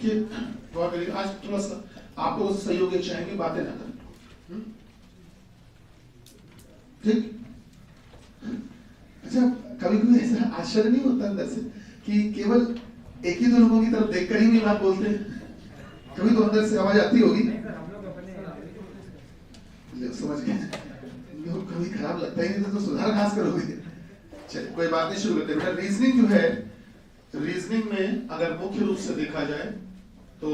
देखिए गौर करिए, आज थोड़ा सा आप लोगों से सहयोग चाहेंगे, बातें ना करें, ठीक? अच्छा, कभी कभी ऐसा आश्चर्य नहीं होता अंदर से कि केवल एक ही दो लोगों की तरफ देखकर ही नहीं बात बोलते हैं? कभी तो अंदर से आवाज आती होगी, समझ गए? कभी खराब लगता ही नहीं तो सुधार खास करोगे। चलिए कोई बात नहीं, शुरू करते हैं। रीजनिंग जो है, रीजनिंग में अगर मुख्य रूप से देखा जाए तो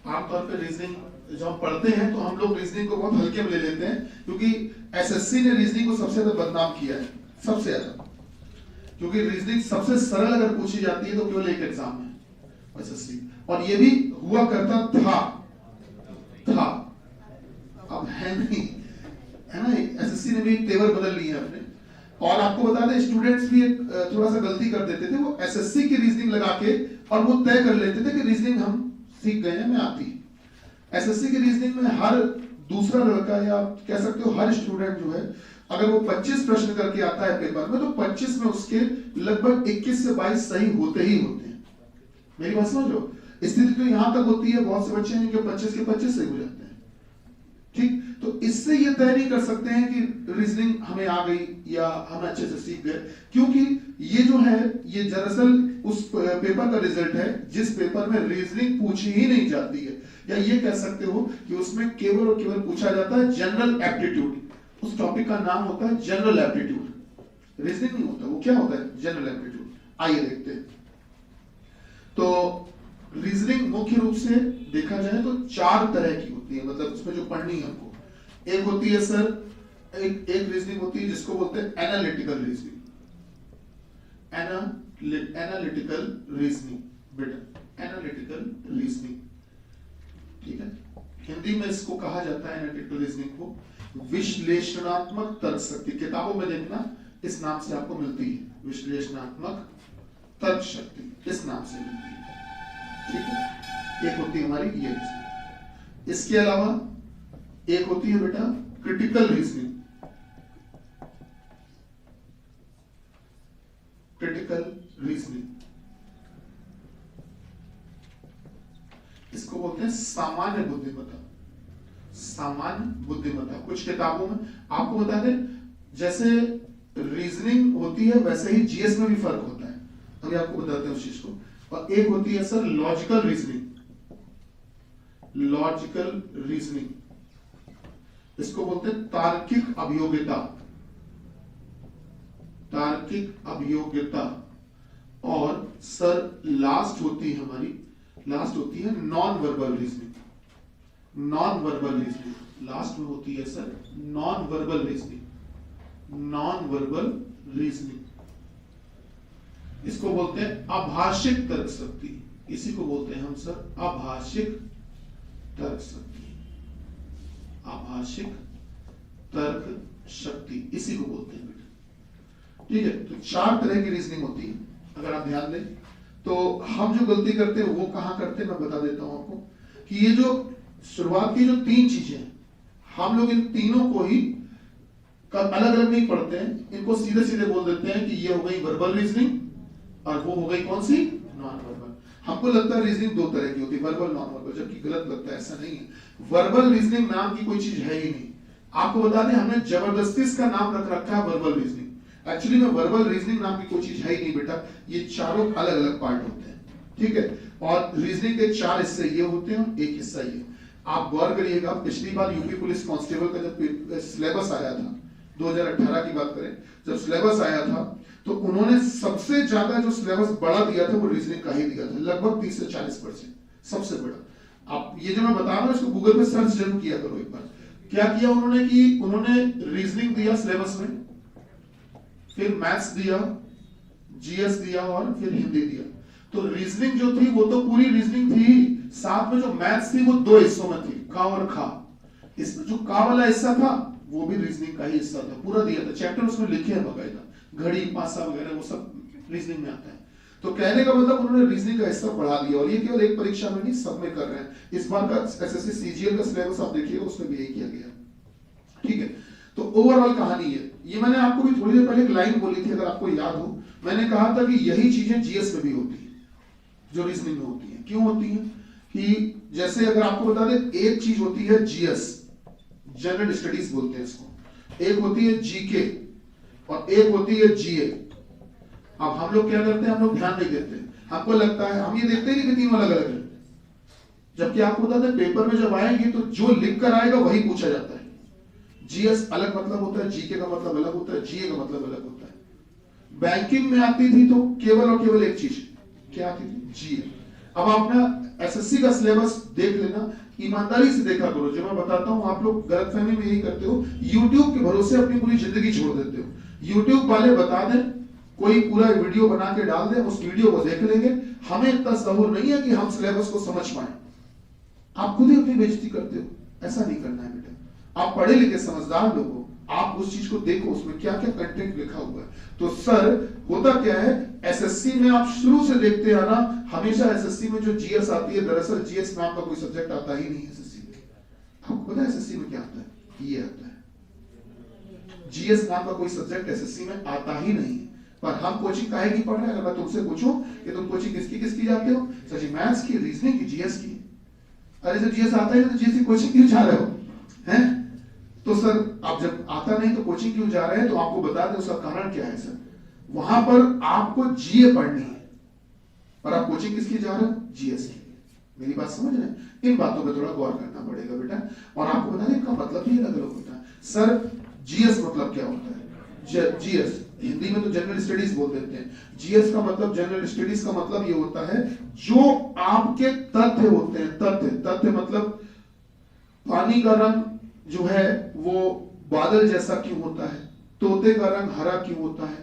आमतौर पर रीजनिंग जब हम पढ़ते हैं तो हम लोग रीजनिंग को बहुत हल्के में ले लेते हैं, क्योंकि एसएससी ने रीजनिंग को सबसे ज्यादा बदनाम किया है, सबसे ज्यादा। क्योंकि रीजनिंग सबसे सरल अगर पूछी जाती है तो केवल एक एग्जाम है एसएससी, और ये भी हुआ करता था, अब है नहीं, है ना? एसएससी ने भी तेवर बदल लिए अपने। और आपको बता दें, स्टूडेंट्स भी थोड़ा सा गलती कर देते थे, वो एसएससी की रीजनिंग लगा के और वो तय कर लेते थे कि रीजनिंग हम सीख गए हैं, हमें आती है। एसएससी की रीजनिंग में हर दूसरा लड़का या कह सकते हो हर स्टूडेंट जो है, अगर वो 25 प्रश्न करके आता है पेपर में, तो 25 में उसके लगभग 21 से 22 सही होते ही होते हैं। मेरी बात समझ लो, स्थिति तो यहां तक होती है, बहुत से बच्चे हैं जो 25 के 25 सही हो जाते हैं, ठीक? तो इससे ये तय नहीं कर सकते हैं कि रीजनिंग हमें आ गई या हम अच्छे से सीख गए, क्योंकि ये जो है ये दरअसल उस पेपर का रिजल्ट है जिस पेपर में रीजनिंग पूछी ही नहीं जाती है, या ये कह सकते हो कि उसमें केवल और केवल पूछा जाता है जनरल एप्टीट्यूड। उस टॉपिक का नाम होता है जनरल एप्टीट्यूड, रीजनिंग नहीं होता। वो क्या होता है? General aptitude. आइए देखते हैं। तो रीजनिंग मुख्य रूप से देखा जाए तो 4 तरह की होती है, मतलब उसमें जो पढ़नी है हमको। एक होती है सर, एक रीजनिंग होती है जिसको बोलते हैं एनालिटिकल रीजनिंग। एनालिटिकल रीजनिंग, बेटा एनालिटिकल रीजनिंग, ठीक है? हिंदी में इसको कहा जाता है, एनालिटिकल रीजनिंग को, विश्लेषणात्मक तर्क शक्ति। किताबों में देखना इस नाम से आपको मिलती है, विश्लेषणात्मक तर्क शक्ति, इस नाम से मिलती है, ठीक है? एक होती है हमारी ये। इसके अलावा एक होती है बेटा क्रिटिकल रीजनिंग। क्रिटिकल रीजनिंग, इसको बोलते हैं सामान्य बुद्धिमत्ता। सामान्य बुद्धिमत्ता कुछ किताबों में आपको बता दें, जैसे रीजनिंग होती है वैसे ही जीएस में भी फर्क होता है, अभी आपको बताते हैं उस चीज को। और एक होती है sir logical reasoning. Logical reasoning, इसको बोलते हैं तार्किक अभियोगिता। तार्किक अभियोगिता। और सर लास्ट होती है हमारी, लास्ट होती है non verbal reasoning. Non verbal reasoning last में होती है sir, non verbal reasoning. Non verbal reasoning, इसको बोलते हैं अभाषिक तर्क शक्ति। इसी को बोलते हैं हम सर अभाषिक तर्क शक्ति। आभाषिक तर्क शक्ति, इसी को बोलते हैं बेटा, ठीक है? तो 4 तरह की रीजनिंग होती है, अगर आप ध्यान दें तो। हम जो गलती करते हैं वो कहां करते हैं, मैं बता देता हूं आपको, कि ये जो शुरुआत की जो 3 चीजें हैं, हम लोग इन तीनों को ही अलग अलग नहीं पढ़ते हैं, इनको सीधे सीधे बोल देते हैं कि ये हो गई वर्बल रीजनिंग और वो हो गई कौन सी, नॉन वर्बल। हमको लगता है रीजनिंग 2 तरह की होती है, वर्बल नॉन वर्बल, जबकि गलत लगता है, ऐसा नहीं है। वर्बल रीजनिंग नाम की कोई चीज है ही नहीं। आपको बता दें, हमने जबरदस्ती इसका नाम रख रखा है वर्बल रीजनिंग। एक्चुअली में वर्बल रीजनिंग नाम की कोई चीज है ही नहीं बेटा, ये चारों अलग अलग पार्ट होते हैं, ठीक है? और रीजनिंग के 4 हिस्से ये होते हैं, एक हिस्सा ये। आप गौर करिएगा, पिछली बार यूपी पुलिस कांस्टेबल का जब सिलेबस आया था, 2018 की बात करें, जब सिलेबस आया था तो उन्होंने सबसे ज्यादा जो सिलेबस बड़ा दिया था वो रीजनिंग का ही दिया था, लगभग 30 से 40%, सबसे बड़ा। आप ये जो मैं बता रहा हूं इसको गूगल पे सर्च जरूर किया करो एक बार। क्या किया उन्होंने कि उन्होंने रीजनिंग दिया सिलेबस में, फिर मैथ्स दिया, जीएस दिया और फिर हिंदी दिया। तो रीजनिंग जो थी वो तो पूरी रीजनिंग थी, साथ में जो मैथ्स थी वो 2 हिस्सों में थी, का और खा। इसमें जो का वाला हिस्सा था वो भी रीजनिंग का ही हिस्सा था, पूरा दिया था, चैप्टर उसमें लिखे हैं बकायदा, घड़ी पासा वगैरह वो सब रीजनिंग में आता है। तो कहने का मतलब उन्होंने रीजनिंग का हिस्सा बढ़ा दिया, और ये केवल एक परीक्षा में नहीं, सब में कर रहे हैं। इस बार का एसएससी सीजीएल का सिलेबस आप देखिएगा, उसमें भी यही किया गया, ठीक है? तो ओवरऑल कहानी है ये। मैंने आपको भी थोड़ी देर पहले एक लाइन बोली थी, अगर आपको याद हो, मैंने कहा था कि यही चीजें जीएस में भी होती है जो रीजनिंग में होती है। हैं। क्यों होती हैं? कि जैसे अगर आपको बता दें, एक चीज होती है जीएस, जनरल स्टडीज बोलते हैं इसको, एक होती है जीके और एक होती है जीए। अब हम लोग क्या करते हैं, हम लोग ध्यान नहीं देते, हमको लगता है हम ये देखते ही नहीं कि तीनों अलग अलग है, जबकि आपको बता दें पेपर में जब आएंगे तो जो लिख कर आएगा वही पूछा जाता है। जीएस अलग मतलब होता है, जीके का मतलब अलग होता है, जीए का मतलब अलग होता है। बैंकिंग में आती थी तो केवल और केवल एक चीज क्या आती थी, जीए। अब आपने एसएससी का सिलेबस देख लेना, ईमानदारी से देखा करो, जो मैं बताता हूं आप लोग गलतफहमी में यही करते हो, यूट्यूब के भरोसे अपनी पूरी जिंदगी छोड़ देते हो। यूट्यूब वाले बता दें, कोई पूरा वीडियो बना के डाल दे, उस वीडियो को देख लेंगे, हमें इतना सहूर नहीं है कि हम सिलेबस को समझ पाए। आप खुद ही अपनी बेइज्जती करते हो, ऐसा नहीं करना है बेटा। आप पढ़े लिखे समझदार लोग हो, आप उस चीज को देखो, उसमें क्या क्या कंटेंट लिखा हुआ है। तो सर होता क्या है, एसएससी में आप शुरू से देखते आना, हमेशा एसएससी में जो जीएस आती है, दरअसल जीएस नाम का कोई सब्जेक्ट आता ही नहीं एसएससी में। आपको पता है एसएससी में क्या आता है? ये आता है, जीएस नाम का कोई सब्जेक्ट एसएससी में आता ही नहीं। पर हम कोचिंग काहे की पढ़ रहे हैं? अगर मैं तुमसे पूछूं कि तुम कोचिंग किसकी जाते हो, सर जी मैथ्स की, रीजनिंग की, जीएस की। अरे जब जीएस आता है तो जीएस की कोचिंग क्यों जा रहे हो, हैं? तो सर आप जब आता नहीं तो कोचिंग क्यों जा रहे हैं? तो आपको बता दें उसका कारण क्या है सर, वहां पर आपको जीए पढ़नी है और आप कोचिंग किसकी जा रहे हो, जीएस की। मेरी बात समझ रहे हैं? इन बातों पे थोड़ा गौर करना पड़ेगा बेटा। और आपको बता दें इनका मतलब भी अलग अलग होता है। सर जीएस मतलब क्या होता है? जीएस हिंदी में तो जनरल स्टडीज बोल देते हैं, जीएस का मतलब, जनरल स्टडीज का मतलब ये होता है जो आपके तथ्य होते हैं। तथ्य मतलब पानी का रंग जो है वो बादल जैसा क्यों होता है, तोते का रंग हरा क्यों होता है,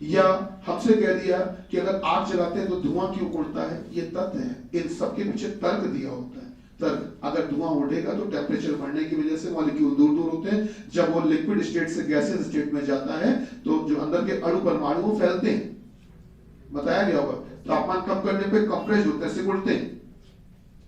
या हमसे कह दिया कि अगर आग जलाते हैं तो धुआं क्यों उड़ता है, ये तथ्य है। इन सबके पीछे तर्क दिया होता है। तर्क, अगर धुआं उठेगा तो टेम्परेचर बढ़ने की वजह से मॉलिक्यूल दूर दूर होते हैं, जब वो लिक्विड स्टेट से गैसेस स्टेट में जाता है तो जो अंदर के अणु परमाणु वो फैलते हैं, बताया गया होगा। तापमान कम करने पे कंप्रेस होते हैं, सिकुड़ते हैं,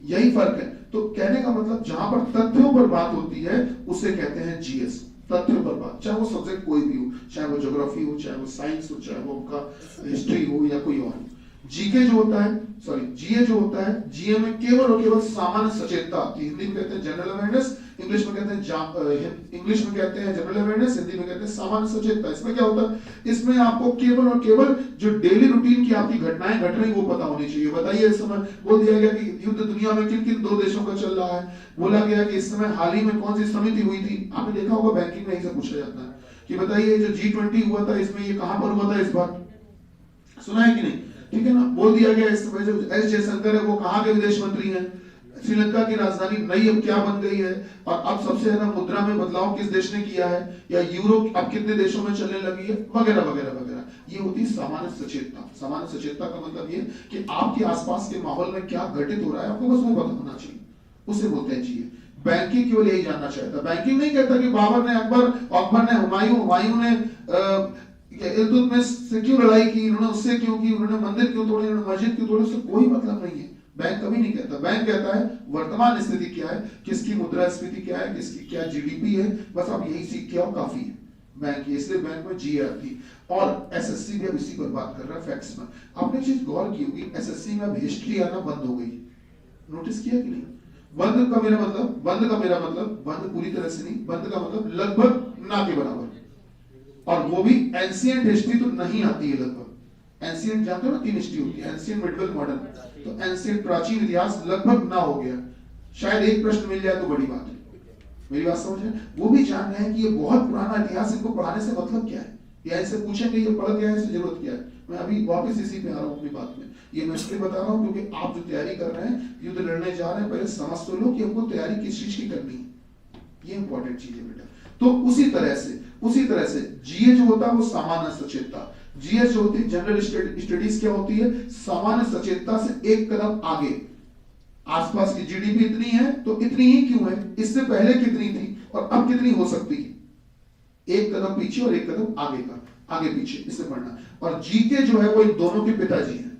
यही फर्क है। तो कहने का मतलब जहां पर तथ्यों पर बात होती है उसे कहते हैं जीएस, तथ्यों पर बात, चाहे वो सब्जेक्ट कोई भी हो, चाहे वो ज्योग्राफी हो, चाहे वो साइंस हो, चाहे वो उनका हिस्ट्री हो या कोई और। जीके जो होता है, सॉरी जीए जो होता है, जीए में केवल और केवल सामान्य सचेतता आती है। हिंदी में कहते हैं जनरल अवेयरनेस, इंग्लिश में कहते हैं जनरल अवेयरनेस, हिंदी में कहते हैं सामान्य सचेतता। इसमें क्या होता है, इसमें आपको केवल और केवल जो डेली रूटीन की आपकी घटनाएं घट रही वो पता होनी चाहिए। बताइए इस समय बोल दिया गया कि युद्ध दुनिया में किन किन 2 देशों का चल रहा है, बोला गया कि इस समय हाल ही में कौन सी समिति हुई थी। आपने देखा होगा बैंकिंग में यही से पूछा जाता है कि बताइए जो G20 हुआ था इसमें ये कहां पर हुआ था, इस बार सुना है कि नहीं? ठीक है ना। बोल दिया गया इस समय जो एस जयशंकर है वो कहां के विदेश मंत्री हैं, श्रीलंका की राजधानी नई अब क्या बन गई है, और अब सबसे ज्यादा मुद्रा में बदलाव किस देश ने किया है, या यूरो अब कितने देशों में चलने लगी है, वगैरह वगैरह वगैरह। ये होती है सामान्य सचेतता। सामान्य सचेतता का मतलब ये कि आपके आसपास के माहौल में क्या घटित हो रहा है आपको बस वो पता होना चाहिए, उसे बोलते हैं जीए। बैंकिंग केवल यही जानना चाहता। बैंकिंग नहीं कहता कि बाबर ने अकबर ने हुमायूं ने इल्तुतमिश से क्यों लड़ाई की, इन्होंने उससे क्यों की, उन्होंने मंदिर क्यों तोड़े, इन्होंने मस्जिद क्यों तोड़े, उससे कोई मतलब नहीं है। बैंक कभी नहीं कहता। बैंक कहता है वर्तमान स्थिति क्या है, किसकी मुद्रास्फीति क्या है, किसकी क्या जीडीपी है, बस आप यही सीख के आओ, काफी है बैंक। इसलिए बैंक में जीए आती। और एसएससी भी अब इसी पर बात कर रहा है फैक्ट्स में। आपने चीज गौर की होगी, एसएससी में अब हिस्ट्री आना बंद हो गई, नोटिस किया कि नहीं? बंद का मेरा मतलब बंद पूरी तरह से नहीं, बंद का मतलब लगभग ना के बराबर, और वो भी एंशिएंट हिस्ट्री तो नहीं आती है लगभग। एंशिएंट जानते हो ना, 3 हिस्ट्री होती है, एंशिएंट, मिडिवल, मॉडर्न। तो एंशिएंट प्राचीन इतिहास लगभग ना हो गया, शायद एक प्रश्न मिल जाए तो बड़ी बात है। मेरी बात समझ रहे हैं? वो भी जान रहे हैं कि ये बहुत पुराना इतिहास, इनको पढ़ाने से मतलब क्या है, या इनसे पूछेंगे ये पढ़ क्या है, इससे जरूरत क्या है। मैं अभी वापस इसी पे आ रहा हूँ अपनी बात में। ये मैं इसलिए बता रहा हूँ क्योंकि आप जो तैयारी कर रहे हैं, युद्ध लड़ने जा रहे हैं, पहले समझ तो लो कि हमको तैयारी किस चीज की करनी है। ये इंपॉर्टेंट चीज है बेटा। तो उसी तरह से जीए जो होता है वो सामान्य सचेतता, जीएस जो होती है जनरल स्टडीज क्या होती है, सामान्य सचेतता से एक कदम आगे। आसपास की जीडीपी इतनी है तो इतनी ही क्यों है, इससे पहले कितनी थी और अब कितनी हो सकती है। एक कदम पीछे और एक कदम आगे का, आगे पीछे इससे पढ़ना। और जीके जो है वो इन दोनों के पिताजी हैं।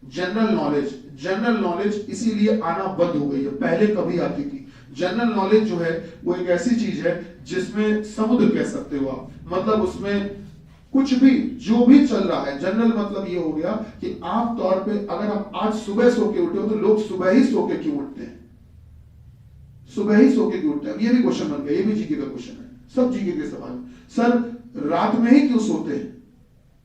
जनरल नॉलेज इसीलिए आना बंद हो गई है, पहले कभी आती थी। जनरल नॉलेज जो है वो एक ऐसी चीज है जिसमें समुद्र कह सकते हो आप, मतलब उसमें कुछ भी जो भी चल रहा है, जनरल मतलब ये हो गया कि आम तौर पे अगर आप आज सुबह सो के उठे हो तो लोग सुबह ही सो के क्यों उठते हैं, सुबह ही सो के क्यों उठते हैं? ये भी क्वेश्चन बन गया, ये भी जीके का क्वेश्चन है, सब जीके के सवाल। सर रात में ही क्यों सोते हैं?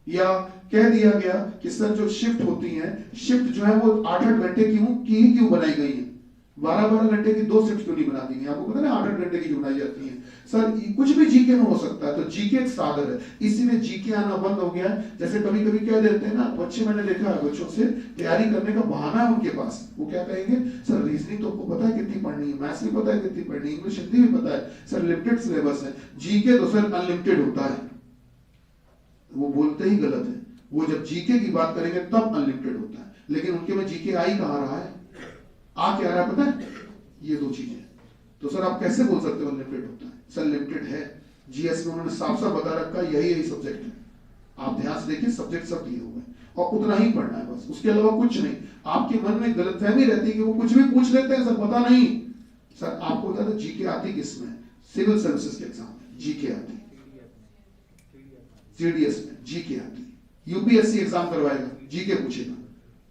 या कह दिया गया कि सर जो शिफ्ट होती है, शिफ्ट जो है वो 8-8 घंटे की ही क्यों बनाई गई है? 12-12 घंटे की 2 शिफ्ट क्यों नहीं बना दी गई? आपको पता है 8-8 घंटे की जो बनाई जाती है। सर कुछ भी जीके में हो सकता है, तो जीके एक सागर है, इसीलिए जीके आना बंद हो गया। जैसे कभी कभी कह देते हैं ना बच्चे, मैंने देखा है बच्चों से तैयारी करने का बहाना है उनके पास, वो क्या कहेंगे, सर रीजनिंग तो आपको पता है कितनी पढ़नी है, मैथ्स भी पता है कितनी पढ़नी है, इंग्लिश हिंदी भी पता है, सर लिमिटेड सिलेबस है। जीके तो सर अनलिमिटेड होता है। वो बोलते ही गलत है, वो जब जीके की बात करेंगे तब अनलिमिटेड होता है, लेकिन उनके में जीके आ ही कहां रहा है, आ क्या रहा है पता है? ये 2 चीजें। तो सर आप कैसे बोल सकते हो अनलिमिटेड होता है? सर लिमिटेड है, जीएस में उन्होंने साफ साफ बता रखा है, यही सब्जेक्ट है। आप ध्यान से देखिए, सब्जेक्ट सब दिए हुए हैं और उतना ही पढ़ना है बस, उसके अलावा कुछ नहीं। आपके मन में गलतफहमी रहती है कि वो कुछ भी पूछ लेते हैं, सर पता नहीं। सर आपको बता दो जीके आती किसमें? सिविल सर्विसेज के एग्जाम में जीके आती, सीडीएस में जीके आती, यूपीएससी एग्जाम करवाएगा जीके पूछेगा,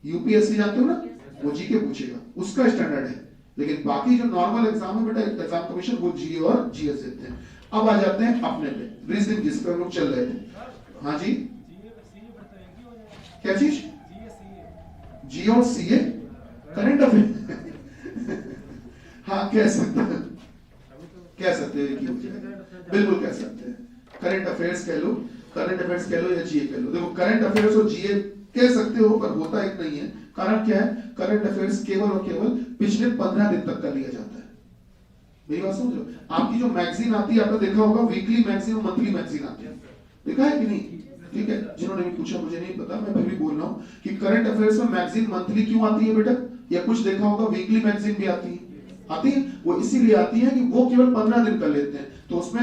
यूपीएससी जानते हो ना, वो जीके पूछेगा, उसका स्टैंडर्ड है। लेकिन बाकी जो नॉर्मल एग्जाम है बेटा, एग्जाम कमीशन वो जीए और जीएस देते हैं। अब आ जाते हैं अपने पे, रीजनिंग जिस पर हम लोग चल रहे थे। हाँ जी, क्या चीज? जी और सीए, करंट अफेयर। हाँ कह सकते हैं, कह सकते हैं, बिल्कुल कह सकते हैं। करंट अफेयर्स कह लो, करंट अफेयर्स कह लो या जीए कह लो। देखो करंट अफेयर्स और जीए कह सकते हो, पर होता एक नहीं है। कारण क्या है? करंट अफेयर्स केवल और केवल पिछले 15 दिन तक का लिया जाता है। मेरी बात समझ लो, आपकी जो मैगजीन आती है, आपने देखा होगा वीकली मैगजीन और मंथली मैगजीन आती है, देखा है कि नहीं? ठीक है, जिन्होंने भी पूछा मुझे नहीं पता, मैं फिर भी बोल रहा हूँ कि करंट अफेयर्स में मैगजीन मंथली क्यों आती है बेटा? या कुछ देखा होगा वीकली मैगजीन भी आती है, आती है। वो इसीलिए आती है कि वो केवल 15 दिन का लेते हैं, तो उसमें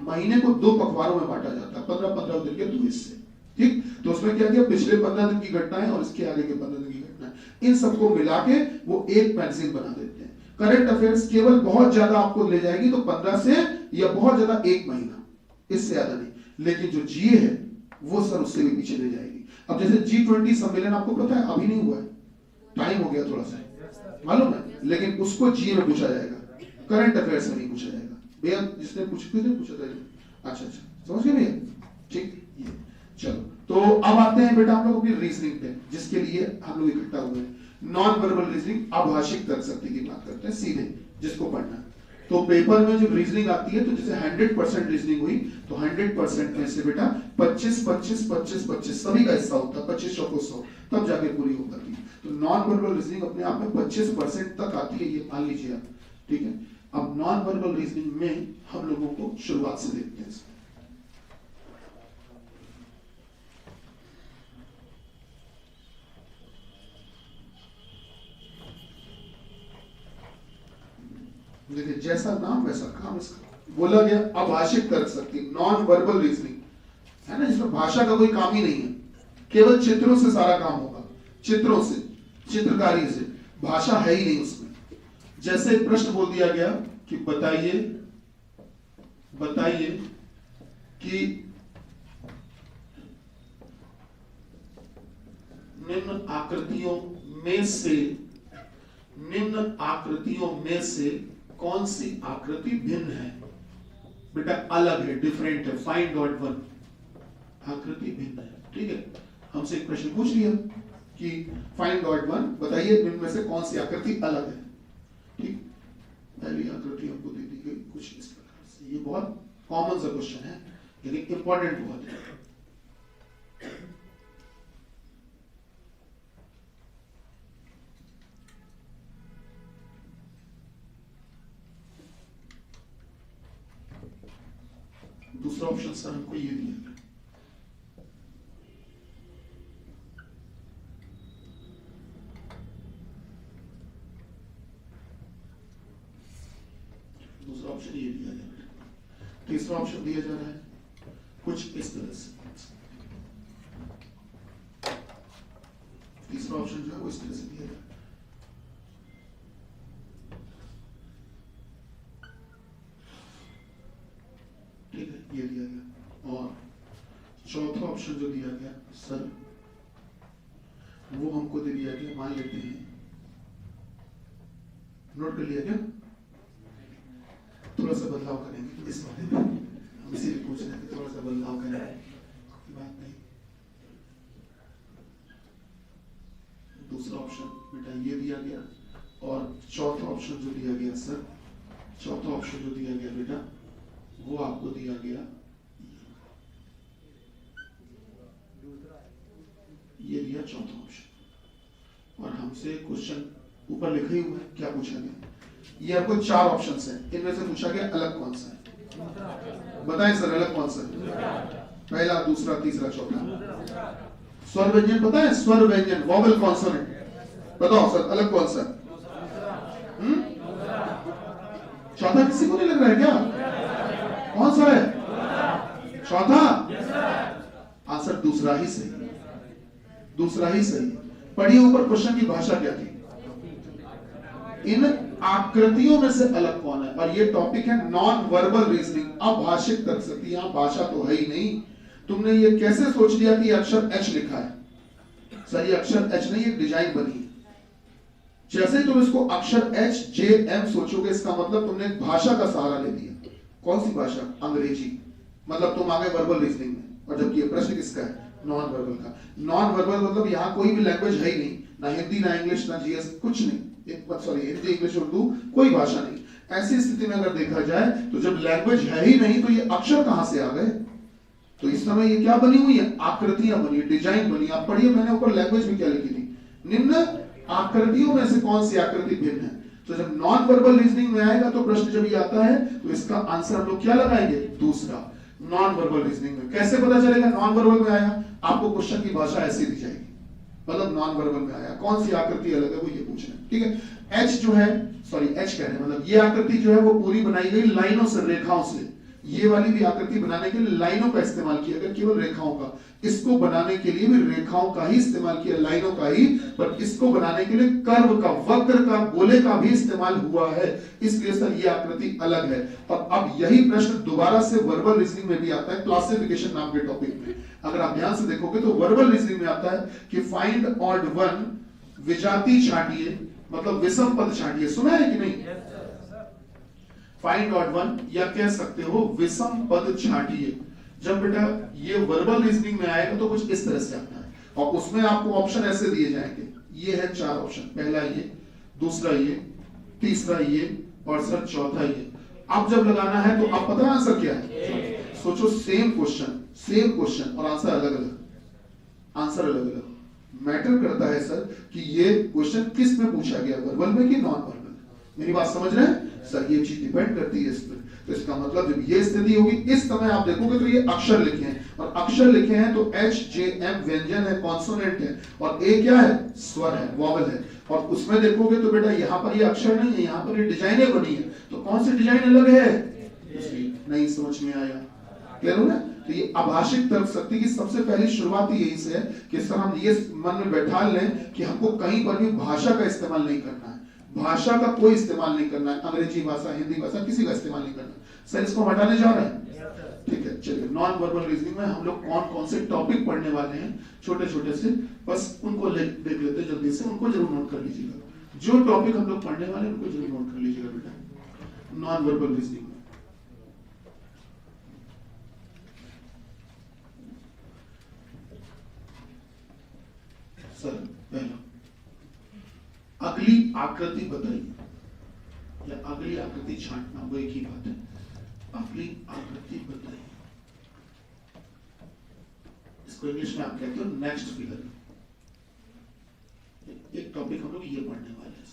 महीने को 2 पखवारों में बांटा जाता है, 15-15 दिन के 2 हिस्से। ठीक, तो उसमें क्या किया, पिछले 15 दिन की घटनाएं और इसके आगे के 15 दिन की घटनाएं, इन सबको मिला के वो एक मैगजीन बना देते हैं। करंट अफेयर्स केवल बहुत ज्यादा आपको ले जाएगी तो 15 से या बहुत ज्यादा 1 महीना, इससे ज्यादा नहीं। लेकिन जो जीए है वो सर उससे भी पीछे ले जाएगी। अब जैसे G20 सम्मेलन आपको पता है अभी नहीं हुआ है, टाइम हो गया थोड़ा सा, मालूम है, लेकिन उसको जीए में पूछा जाएगा, करंट अफेयर्स में नहीं पूछा जाएगा। भैया जिसने पूछा था, अच्छा समझ गए भैया? ठीक, ये चलो, तो अब आते हैं बेटा हम लोग अपनी रीजनिंग पे, जिसके लिए हम लोग इकट्ठा हुए हैं। नॉन वर्बल रीजनिंग, अभाषिक तर्क शक्ति की बात करते हैं सीधे, जिसको पढ़ना है। तो पेपर में जब रीजनिंग आती है, तो जैसे 100% रीजनिंग हुई, तो 100% में से बेटा 25-25-25-25 सभी का हिस्सा होता है, 25 को 100, तब जाके पूरी हो पाती है। तो नॉन वर्बल रीजनिंग अपने आप में 25% तक आती है, ये मान लीजिए आप, ठीक है। अब नॉन वर्बल रीजनिंग में हम लोगों को शुरुआत से देखते हैं। देखिए जैसा नाम वैसा काम इसका, बोला गया अभाषिक तर्क शक्ति, नॉन वर्बल रीजनिंग है ना, जिसमें भाषा का कोई काम ही नहीं है, केवल चित्रों से सारा काम होगा, चित्रों से, चित्रकारी से, भाषा है ही नहीं उसमें। जैसे प्रश्न बोल दिया गया कि बताइए कि निम्न आकृतियों में से कौन सी आकृति भिन्न है? बेटा अलग है, डिफरेंट है, फाइंड आउट वन, आकृति भिन्न है। ठीक है, हमसे एक प्रश्न पूछ लिया कि फाइंड आउट वन, बताइए इनमें से कौन सी आकृति अलग है। ठीक, पहली आकृति हमको दे दी गई कुछ इस प्रकार से। ये बहुत कॉमन सा क्वेश्चन है, लेकिन इंपॉर्टेंट बहुत है। दूसरा ऑप्शन सर हमको ये दिया, दूसरा ऑप्शन ये दिया जा रहा है। तीसरा ऑप्शन दिया जा रहा है कुछ इस तरह से, तीसरा ऑप्शन जो है वो इस तरह से दिया जा रहा है। ठीक है, ये दिया गया। और चौथा ऑप्शन जो दिया गया सर, वो हमको दे दिया गया, मान लेते हैं, नोट कर लिया क्या? थोड़ा सा बदलाव करेंगे इस बारे में, हम इसीलिए पूछ रहे हैं कि थोड़ा सा बदलाव करें, बात नहीं। दूसरा ऑप्शन बेटा ये दिया गया, और चौथा ऑप्शन जो दिया गया सर, चौथा ऑप्शन जो दिया गया बेटा, वो आपको दिया गया ये दिया चौथा ऑप्शन। और हमसे क्वेश्चन ऊपर लिखा ही हुआ है, क्या पूछा गया? ये आपको 4 ऑप्शंस हैं, इनमें से पूछा गया अलग कौन सा है? बताएं सर, अलग कौन सा है? पहला, दूसरा, तीसरा, चौथा। स्वर व्यंजन पता है? स्वर व्यंजन, वॉवेल कॉन्सोनेंट बताओ सर, अलग कौन सा? चौथा किसी को नहीं लग रहा है क्या? कौन सा है चौथा? आंसर दूसरा ही सही, दूसरा ही सही। पढ़िए ऊपर क्वेश्चन की भाषा क्या थी? इन आकृतियों में से अलग कौन है? और ये टॉपिक है नॉन वर्बल रीजनिंग, अभाषिक तर्कशक्ति। यहां भाषा तो है ही नहीं, तुमने ये कैसे सोच लिया कि अक्षर H लिखा है? सर ये अक्षर H नहीं, एक डिजाइन बनी है। जैसे ही तुम इसको अक्षर H J M सोचोगे, इसका मतलब तुमने एक भाषा का सहारा ले लिया। कौन सी भाषा? अंग्रेजी। मतलब तुम आगे वर्बल रीजनिंग में, और जबकि ये प्रश्न किसका है? नॉन वर्बल का। नॉन वर्बल मतलब यहाँ कोई भी लैंग्वेज है ही नहीं, ना हिंदी, ना इंग्लिश, ना जीएस, कुछ नहीं। सॉरी, हिंदी, इंग्लिश, उर्दू, कोई भाषा नहीं। ऐसी स्थिति में अगर देखा जाए तो जब लैंग्वेज है ही नहीं तो ये अक्षर कहां से आ गए? तो इस समय ये क्या बनी हुई है? आकृतियां बनी, डिजाइन बनी। आप पढ़िए, मैंने ऊपर लैंग्वेज में क्या लिखी थी? निम्न आकृतियों में से कौन सी आकृति भिन्न है? तो जब नॉन वर्बल रीजनिंग में आएगा तो प्रश्न जब ये आता है तो इसका आंसर हम लोग क्या लगाएंगे? दूसरा, नॉन वर्बल रीजनिंग में। कैसे पता चलेगा नॉन वर्बल में आया? आपको क्वेश्चन की भाषा ऐसी दी जाएगी, मतलब नॉन वर्बल में आया, कौन सी आकृति अलग है वो ये पूछ रहे हैं। ठीक है, H जो है, सॉरी H कह रहे हैं, मतलब ये आकृति जो है वो पूरी बनाई गई लाइनों से, रेखाओं से। ये वाली भी आकृति बनाने के लिए लाइनों का इस्तेमाल किया गया, केवल रेखाओं का। इसको बनाने के लिए भी रेखाओं का ही इस्तेमाल किया, लाइनों का ही, पर इसको बनाने के लिए कर्व का, वक्र का, गोले का भी इस्तेमाल हुआ है। इसलिए सर ये आकृति अलग है। और अब यही प्रश्न दोबारा से वर्बल रीजनिंग में भी आता है, क्लासिफिकेशन नाम के टॉपिक में। अगर आप ध्यान से देखोगे तो वर्बल रीजनिंग में आता है कि फाइंड ऑड वन, विजाती छांटिए, मतलब विषम पद छांटिए। सुना है कि नहीं? फाइंड ऑड वन, या कह सकते हो विषम पद छांटिए। जब बेटा ये वर्बल रीजनिंग में आएगा तो कुछ इस तरह से आता है, और उसमें आपको ऑप्शन ऐसे दिए जाएंगे। ये है 4 ऑप्शन, पहला ये, दूसरा ये, तीसरा ये, और सर चौथा ये। अब जब लगाना है तो अब पता है आंसर क्या है? सोचो, सेम क्वेश्चन और आंसर अलग अलग, आंसर अलग अलग। मैटर करता है सर कि ये क्वेश्चन किस में पूछा गया, वर्बल में कि नॉन वर्बल। मेरी बात समझ रहे हैं सर? ये चीज डिपेंड करती है इस पर। तो इसका मतलब जब ये स्थिति होगी, इस समय आप देखोगे तो ये अक्षर लिखे हैं, और अक्षर लिखे हैं तो H J M व्यंजन है, कॉन्सोनेंट है, और A क्या है? स्वर है, वॉवल है। और उसमें देखोगे तो बेटा यहाँ पर ये अक्षर नहीं है, यहाँ पर ये डिजाइनें बनी है। तो कौन सी डिजाइन अलग है? नहीं समझ में आया? क्लियर हो ना? तो ये अभाषिक तर्कशक्ति की सबसे पहली शुरुआत ही यही से है कि सर हम ये मन में बैठा लें कि हमको कहीं पर भी भाषा का इस्तेमाल नहीं करना है, भाषा का कोई इस्तेमाल नहीं करना है, अंग्रेजी भाषा, हिंदी भाषा, किसी का इस्तेमाल नहीं करना। सर इसको हटाने जा रहे हैं? ठीक है, चलिए। नॉन वर्बल रीजनिंग में हम लोग कौन कौन से टॉपिक पढ़ने वाले हैं, छोटे छोटे से, बस उनको देख लेते हैं जल्दी से, उनको जरूर नोट कर लीजिएगा। जो टॉपिक हम लोग पढ़ने वाले हैं उनको जरूर नोट कर लीजिएगा बेटा, नॉन वर्बल रीजनिंग में। सर पहला, अगली आकृति बताइए, या अगली आकृति छांटना, वो एक ही बात है। अगली आकृति बताइए, इसको इंग्लिश में आप कहते हो नेक्स्ट फिगर। एक टॉपिक हम लोग ये पढ़ने वाले हैं,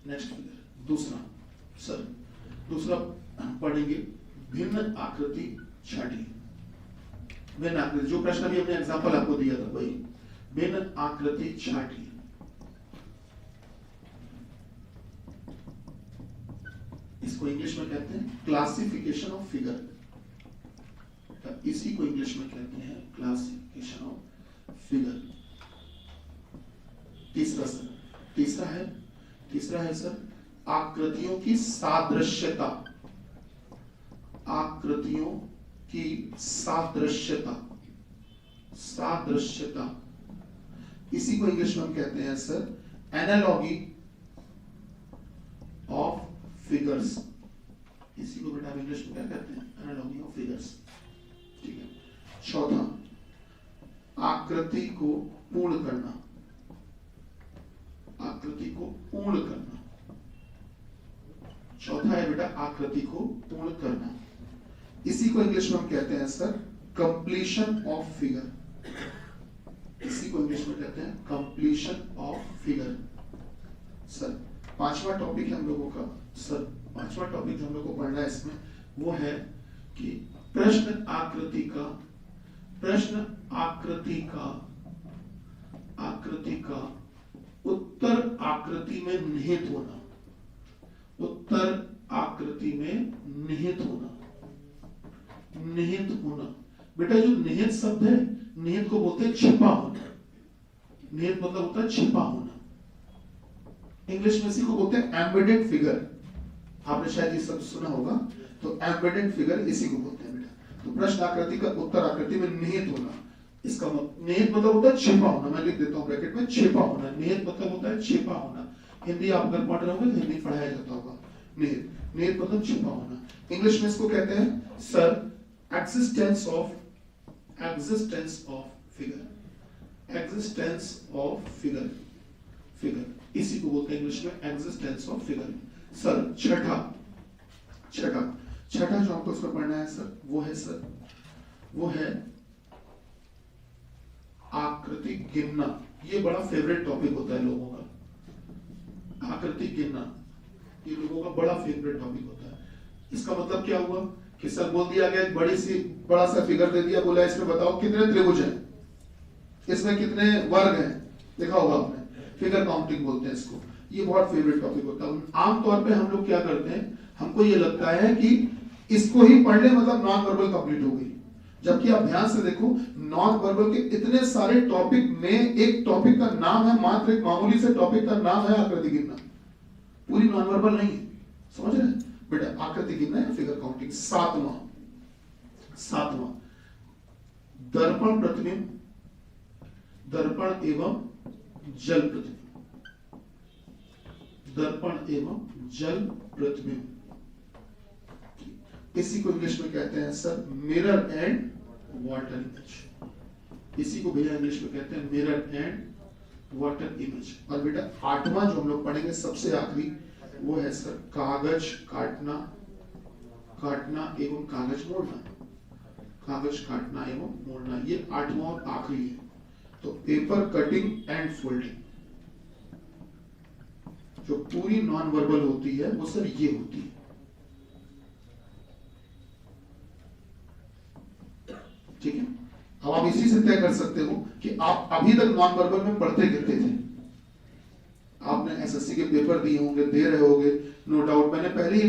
नेक्स्ट फिगर। दूसरा सर, दूसरा पढ़ेंगे भिन्न आकृति छांटिए। भिन्न आकृति, जो प्रश्न अभी हमने एग्जांपल आपको दिया था वही, भिन्न आकृति छांटिए। इसको इंग्लिश में कहते हैं क्लासिफिकेशन ऑफ फिगर, इसी को इंग्लिश में कहते हैं क्लासिफिकेशन ऑफ फिगर। तीसरा सर, तीसरा है सर आकृतियों की सादृश्यता, आकृतियों की सादृश्यता। सादृश्यता, इसी को इंग्लिश में हम कहते हैं सर एनालॉगी ऑफ फिगर्स। इसी को बेटा इंग्लिश में क्या कहते हैं? Analogy of figures. ठीक है। चौथा, आकृति को पूर्ण करना, आकृति को पूर्ण करना। चौथा है बेटा आकृति को पूर्ण करना, इसी को इंग्लिश में हम कहते हैं सर कंप्लीशन ऑफ फिगर। इसी को इंग्लिश में कहते हैं कंप्लीशन ऑफ फिगर। सर पांचवा टॉपिक है हम लोगों का, सर पांचवा टॉपिक हम लोगों को पढ़ना है इसमें, वो है कि प्रश्न आकृति का, प्रश्न आकृति का, आकृति का उत्तर आकृति में निहित होना, उत्तर आकृति में निहित होना, निहित होना। बेटा जो निहित शब्द है, निहित को बोलते हैं छिपा होना। निहित मतलब होता है छिपा होना। इंग्लिश में इसी को बोलते हैं एम्बेडेड फिगर। आपने शायद ये शब्द सुना होगा, तो एम्बेडेड फिगर इसी को बोलते हैं बेटा। तो प्रश्न आकृति का उत्तर आकृति में निहित होना, इसका निहित मतलब होता है छिपा होना। मैं लिख देता हूं ब्रैकेट में, छिपा होना। निहित मतलब होता है छिपा होना। हिंदी आप अगर पढ़ रहे होंगे तो हिंदी पढ़ाया जाता होगा। निहित, निहित मतलब छिपा होना। इंग्लिश में इसको कहते हैं sir existence of, existence of figure, existence of figure, figure इसी को बोलते हैं इंग्लिश में एक्सिस्टेंस ऑफ फिगर। सर छठा, छठा, छठा जो हमको इसमें पढ़ना है सर, वो है सर, वो है आकृति गिनना। ये बड़ा फेवरेट टॉपिक होता है लोगों का, आकृति गिनना ये लोगों का बड़ा फेवरेट टॉपिक होता है। इसका मतलब क्या हुआ कि सर बोल दिया गया, बड़ा सा फिगर दे दिया, बोला इसमें बताओ कितने त्रिभुज हैं, इसमें कितने वर्ग हैं, देखा होगा आपने, फिगर काउंटिंग बोलते हैं इसको। ये बहुत फेवरेट टॉपिक होता है। आमतौर पे हम लोग क्या करते हैं, हमको ये लगता है कि इसको ही पढ़ ले मतलब नॉन वर्बल कंप्लीट हो गई, जबकि आप ध्यान से देखो नॉन वर्बल के इतने सारे टॉपिक में एक टॉपिक का नाम है, मात्र एक मामूली से टॉपिक का नाम है आकृति गिनना, पूरी नॉन वर्बल नहीं है। समझ रहे हैं बेटा, आकृति गिनना है, फिगर काउंटिंग। सातवां, सातवां दर्पण प्रतिबिंब, दर्पण एवं जल प्रतिबिंब, दर्पण एवं जल प्रतिबिंब। इसी को इंग्लिश में कहते हैं sir mirror and water image. इसी को भैया इंग्लिश में कहते हैं मिरर एंड वाटर इमेज। और बेटा आठवां जो हम लोग पढ़ेंगे सबसे आखिरी, वो है सर कागज काटना, काटना एवं कागज मोड़ना, कागज काटना एवं मोड़ना। ये आठवां और आखिरी है। तो पेपर कटिंग एंड फोल्डिंग जो पूरी नॉन वर्बल होती है वो सर ये होती है। ठीक है, अब आप इसी से तय कर सकते हो कि आप अभी तक नॉन वर्बल में पढ़ते कितने थे। आपने एसएससी के पेपर दिए होंगे, दे रहे होंगे, नो डाउट। मैंने पहले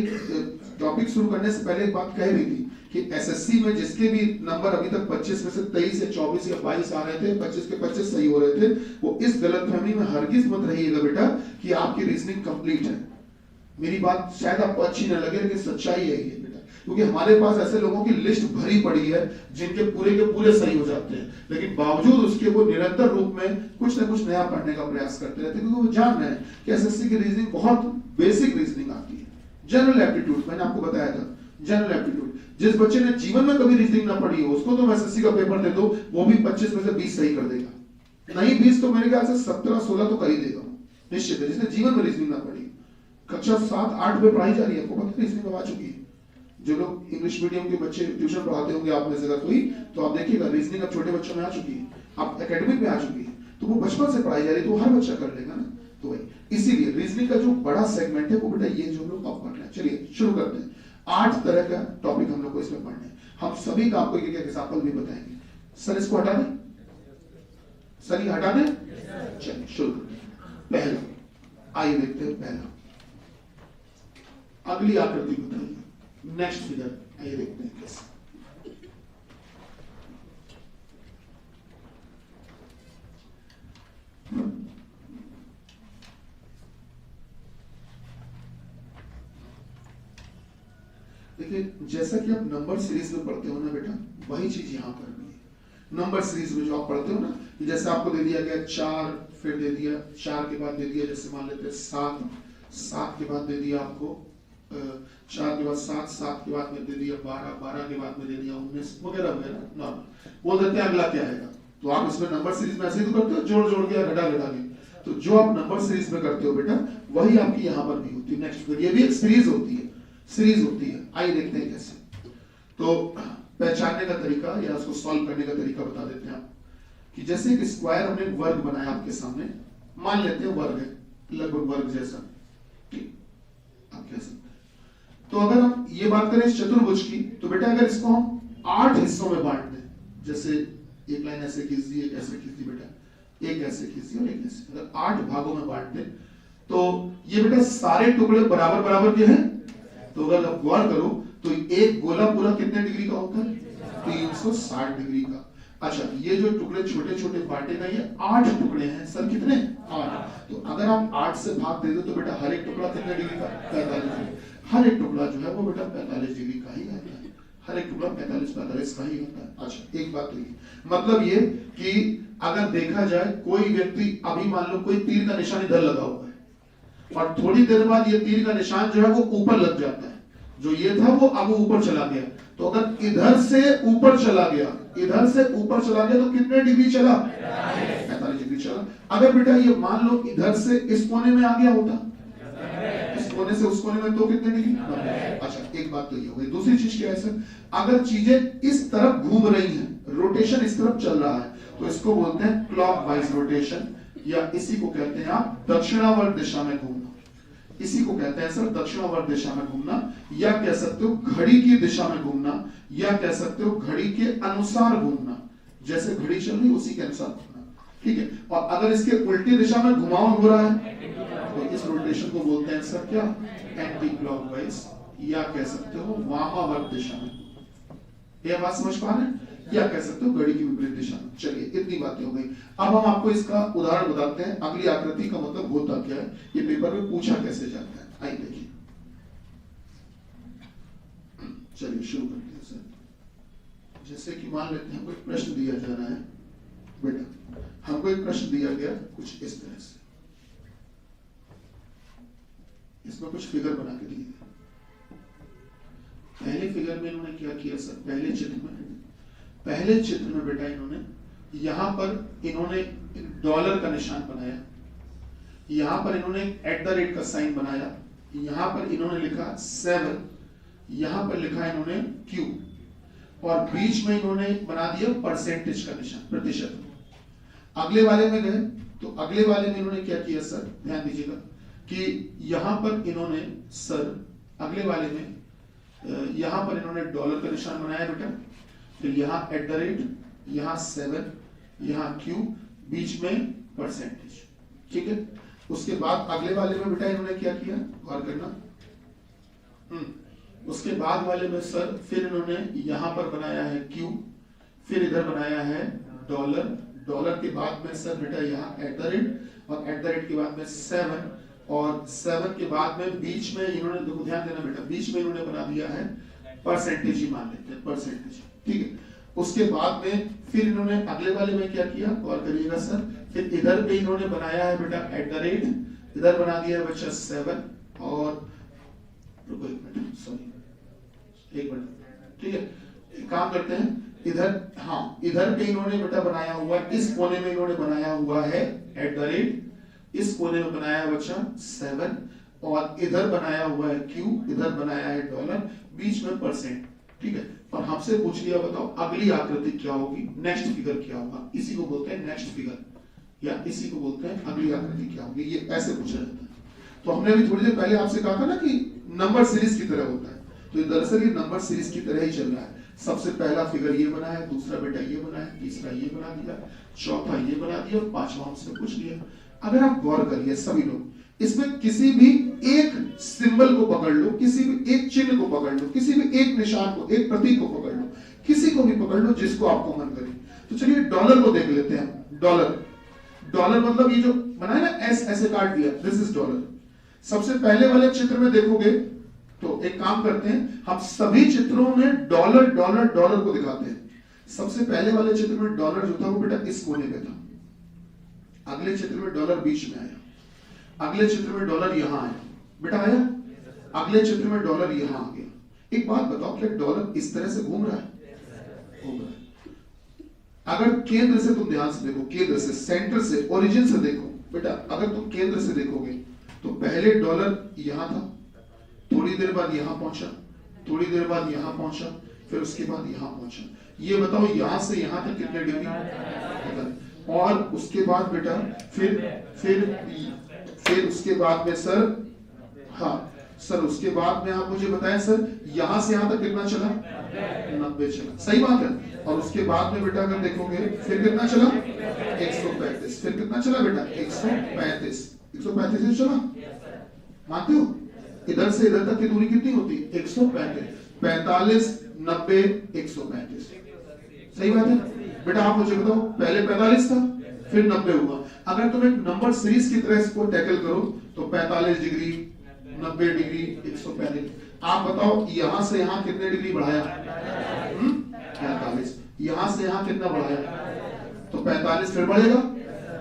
टॉपिक शुरू करने से पहले एक बात कह रही थी कि एसएससी में जिसके भी नंबर अभी तक 25 में से 23 या 24 या 22 आ रहे थे, 25 के 25 सही हो रहे थे, वो इस गलतफहमी में हरगिज मत रहिएगा बेटा कि आपकी रीजनिंग कंप्लीट है। मेरी बात शायद आपको अच्छी न लगे, लेकिन सच्चाई है ये बेटा, क्योंकि हमारे पास ऐसे लोगों की लिस्ट भरी पड़ी है जिनके पूरे के पूरे सही हो जाते हैं, लेकिन बावजूद उसके वो निरंतर रूप में कुछ ना कुछ नया पढ़ने का प्रयास करते रहते हैं, क्योंकि वो जान रहे हैं कि एसएससी की रीजनिंग बहुत बेसिक रीजनिंग आती है। जनरल एप्टीट्यूड मैंने आपको बताया था, जनरल एप्टीट्यूड। जिस बच्चे ने जीवन में कभी रीजनिंग ना पढ़ी हो उसको तो एसएससी का पेपर दे दो, वो भी 25 में से 20 सही कर देगा। नहीं 20 तो मेरे ख्याल से 17-16 तो कर ही देगा निश्चित है, जिसने जीवन में रीजनिंग ना पढ़ी। कक्षा 7-8 में पढ़ाई जा रही है, आपको पता है रीजनिंग आ चुकी है। जो लोग इंग्लिश मीडियम के बच्चे ट्यूशन पढ़ाते होंगे आप में से अगर कोई, तो आप देखिएगा रीजनिंग अब छोटे बच्चों में आ चुकी है, अब एकेडमिक में आ चुकी है, तो वो बचपन से पढ़ाई जा रही है, तो हर बच्चा कर लेगा ना। तो वही इसीलिए रीजनिंग का जो बड़ा सेगमेंट है वो बेटा ये जो लोग अब पढ़ रहे हैं। चलिए शुरू करते हैं। 8 तरह का टॉपिक हम लोग को इसमें पढ़ना है। हम सभी का आपको एक एग्जाम्पल भी बताएंगे। सर इसको हटा दें, सर ये हटा दें। चलिए शुरू करते हैं। पहला आइए देखते हैं, पहला अगली आकृति बताइए, नेक्स्ट फिगर आइए देखते हैं कैसे। देखिए जैसा कि आप नंबर सीरीज में पढ़ते हो ना बेटा, वही चीज यहां पर भी है। नंबर सीरीज में जो आप पढ़ते हो ना, कि जैसे आपको दे दिया गया 4, फिर दे दिया 4 के बाद दे दिया, जैसे मान लेते हैं 7 के बाद दे दिया आपको 4 के बाद 7 के बाद में दे दिया 12 के बाद में दे दिया 19 वगैरह वगैरह, नॉर्मल वो देते हैं अगला क्या आएगा। तो आप इसमें नंबर सीरीज में ऐसे ही तो करते हो, जोड़ के या घटा के। तो जो आप नंबर सीरीज में करते हो बेटा, वही आपकी यहाँ पर भी होती है। नेक्स्ट ये भी एक सीरीज होती है। आइए देखते हैं कैसे। तो पहचानने का तरीका या उसको सॉल्व करने का तरीका बता देते हैं आप, कि जैसे एक स्क्वायर हमने वर्ग बनाया आपके सामने, मान लेते हैं वर्ग है, लगभग वर्ग जैसा, ठीक आप कह सकते हैं। तो अगर हम ये बात करें इस चतुर्भुज की, तो बेटा अगर इसको हम 8 हिस्सों में बांट दें, जैसे एक लाइन ऐसे खींच दी, एक ऐसे खींच दी बेटा, एक ऐसे खींच दी और एक ऐसे, अगर 8 भागों में बांट दें तो ये बेटा सारे टुकड़े बराबर के हैं। तो अगर आप गौर करो तो एक गोला पूरा कितने डिग्री का होता है? 360 डिग्री का। अच्छा, ये जो टुकड़े छोटे बांटे गए ये 8 टुकड़े हैं सर, कितने? 8। तो अगर आप 8 से भाग दे दो तो बेटा हर एक टुकड़ा कितने डिग्री का? 45 डिग्री। हर एक टुकड़ा जो है वो बेटा 45 डिग्री का ही आता है, हर एक टुकड़ा 45 का ही होता है। अच्छा, एक बात तो ये मतलब ये कि अगर देखा जाए कोई व्यक्ति, अभी मान लो कोई तीर का निशान इधर लगा हुआ है और थोड़ी देर बाद ये तीर का निशान जो है वो ऊपर लग जाता है, जो ये था वो अब ऊपर चला गया। तो अगर इधर से ऊपर चला गया तो कितने डिग्री चला? 45 डिग्री चला। अगर बेटा ये मान लो इधर से इस कोने में आ गया होता, इस कोने से उस कोने में, तो कितने डिग्री? अच्छा, एक बात तो ये हो गई। दूसरी चीज क्या है सर, अगर चीजें इस तरफ घूम रही हैं, रोटेशन इस तरफ चल रहा है, तो इसको बोलते हैं क्लॉकवाइज रोटेशन, या इसी को कहते हैं आप दक्षिणावर्त दिशा में घूमना। इसी को कहते हैं सर दक्षिणावर्त दिशा में घूमना, या कह सकते हो घड़ी की दिशा में घूमना, या कह सकते हो घड़ी के अनुसार घूमना, जैसे घड़ी चल रही उसी के अनुसार घूमना, ठीक है। और अगर इसके उल्टी दिशा में घुमाव हो रहा है तो इस रोटेशन को बोलते हैं सर क्या? एंटी क्लॉकवाइज, या कह सकते हो वामावर्त दिशा में। यह बात समझ पा रहे हैं? या कह सकते हो घड़ी की विपरीत दिशा में। चलिए, इतनी बातें हो गई। अब हम आपको इसका उदाहरण बताते हैं, अगली आकृति का मतलब होता क्या है, ये पेपर में पूछा कैसे जाता है। आइए देखिए, चलिए शुरू करते हैं सर। जैसे कि मान लेते हैं हमको एक प्रश्न दिया जा रहा है बेटा, हमको एक प्रश्न दिया गया कुछ इस तरह से, इसमें कुछ फिगर बना के दिए। पहले फिगर में इन्होंने क्या किया सर, पहले चित्र में बेटा इन्होंने यहां पर इन्होंने डॉलर का निशान बनाया, यहां पर इन्होंने @ का साइन बनाया, यहां पर इन्होंने लिखा 7, यहां पर लिखा इन्होंने Q, और बीच में इन्होंने बना दिया परसेंटेज का निशान, प्रतिशत। अगले वाले में गए तो अगले वाले में इन्होंने क्या किया सर, ध्यान दीजिएगा कि यहां पर इन्होंने सर अगले वाले में यहां पर इन्होंने डॉलर का निशान बनाया बेटा, फिर यहाँ @ यहाँ 7, यहाँ Q, बीच में परसेंटेज, ठीक है। उसके बाद अगले वाले में बेटा इन्होंने क्या किया, गौर करना। उसके बाद वाले में सर फिर इन्होंने यहाँ पर बनाया है Q, फिर इधर बनाया है डॉलर के बाद में सर बेटा यहाँ @ और @ के बाद में 7, और 7 के बाद में बीच में इन्होंने, देखो ध्यान देना बेटा, बीच में इन्होंने बना दिया है परसेंटेज ही मान लेते हैं, परसेंटेज, ठीक है। उसके बाद में फिर इन्होंने अगले वाले में क्या किया, गौर करिएगा सर, फिर इधर पे इन्होंने बनाया है बेटा @ इधर बना दिया है बच्चा 7, और रुको एक मिनट, सॉरी एक मिनट, ठीक है, एक काम करते हैं, इधर, हाँ इधर पे इन्होंने बेटा बनाया हुआ, इस कोने में इन्होंने बनाया हुआ है @ इस कोने में बनाया है बच्चा 7, और इधर बनाया हुआ है Q, इधर बनाया है डॉलर, बीच में परसेंट, ठीक है। और हमसे पूछ लिया बताओ अगली आकृति क्या होगी, नेक्स्ट फिगर क्या होगा, इसी को बोलते हैं नेक्स्ट फिगर, या इसी को बोलते हैं अगली आकृति क्या होगी, ये ऐसे पूछा जाता है। तो हमने अभी थोड़ी देर पहले आपसे कहा था ना कि नंबर सीरीज की तरह होता है, तो दरअसल ये नंबर सीरीज की तरह ही चल रहा है। सबसे पहला फिगर ये बना है, दूसरा बेटा ये बना है, तीसरा ये बना दिया, चौथा ये बना दिया, और पांचवा हमसे पूछ लिया। अगर आप गौर करिए सभी लोग, इसमें किसी भी एक सिंबल को पकड़ लो, किसी भी एक चिन्ह को पकड़ लो, किसी भी एक निशान को, एक प्रतीक को पकड़ लो, किसी को भी पकड़ लो जिसको आपको मन करे। तो चलिए डॉलर को देख लेते हैं। डॉलर मतलब ये जो बना है ना, एस ऐसे काट दिया, दिस इज डॉलर। सबसे पहले वाले चित्र में देखोगे तो एक काम करते हैं, हम सभी चित्रों में डॉलर को दिखाते हैं, सबसे पहले वाले चित्र में डॉलर जो था वो बेटा इस कोने पे था, अगले चित्र में डॉलर बीच में आया, अगले चित्र में डॉलर यहां आया, बेटा आया, अगले चित्र में डॉलर यहां आ गया। एक बात बताओ, क्या डॉलर इस तरह से घूम रहा है? घूम रहा है। अगर केंद्र से तुम ध्यान से देखो, केंद्र से, सेंटर से, ओरिजिन से देखो बेटा, अगर तुम केंद्र से देखोगे तो पहले डॉलर यहां था, थोड़ी देर बाद यहां पहुंचा, थोड़ी देर बाद यहां पहुंचा, फिर उसके बाद यहां पहुंचा। ये बताओ यहां से यहां तक कितने डिग्री? और उसके बाद बेटा फिर उसके बाद में सर, हाँ सर, उसके बाद में आप मुझे बताएं सर, यहां से यहां तक कितना चला? 90 चला, सही बात है। और उसके बाद में बेटा अगर देखोगे फिर कितना चला? 135। फिर कितना चला बेटा? 135। 135 चला, मानते हो? इधर से इधर तक की दूरी कितनी होती है? 135। 45, 90, 135, सही बात है बेटा। आप मुझे बताओ, पहले 45 था, फिर 90 हुआ। अगर तुम एक नंबर सीरीज की तरह इसको टैकल करो तो 45 डिग्री, 90 डिग्री, 135। आप बताओ यहां से यहां कितने डिग्री बढ़ाया? 45। यहां से यहां कितना बढ़ाया? तो 45 फिर बढ़ेगा।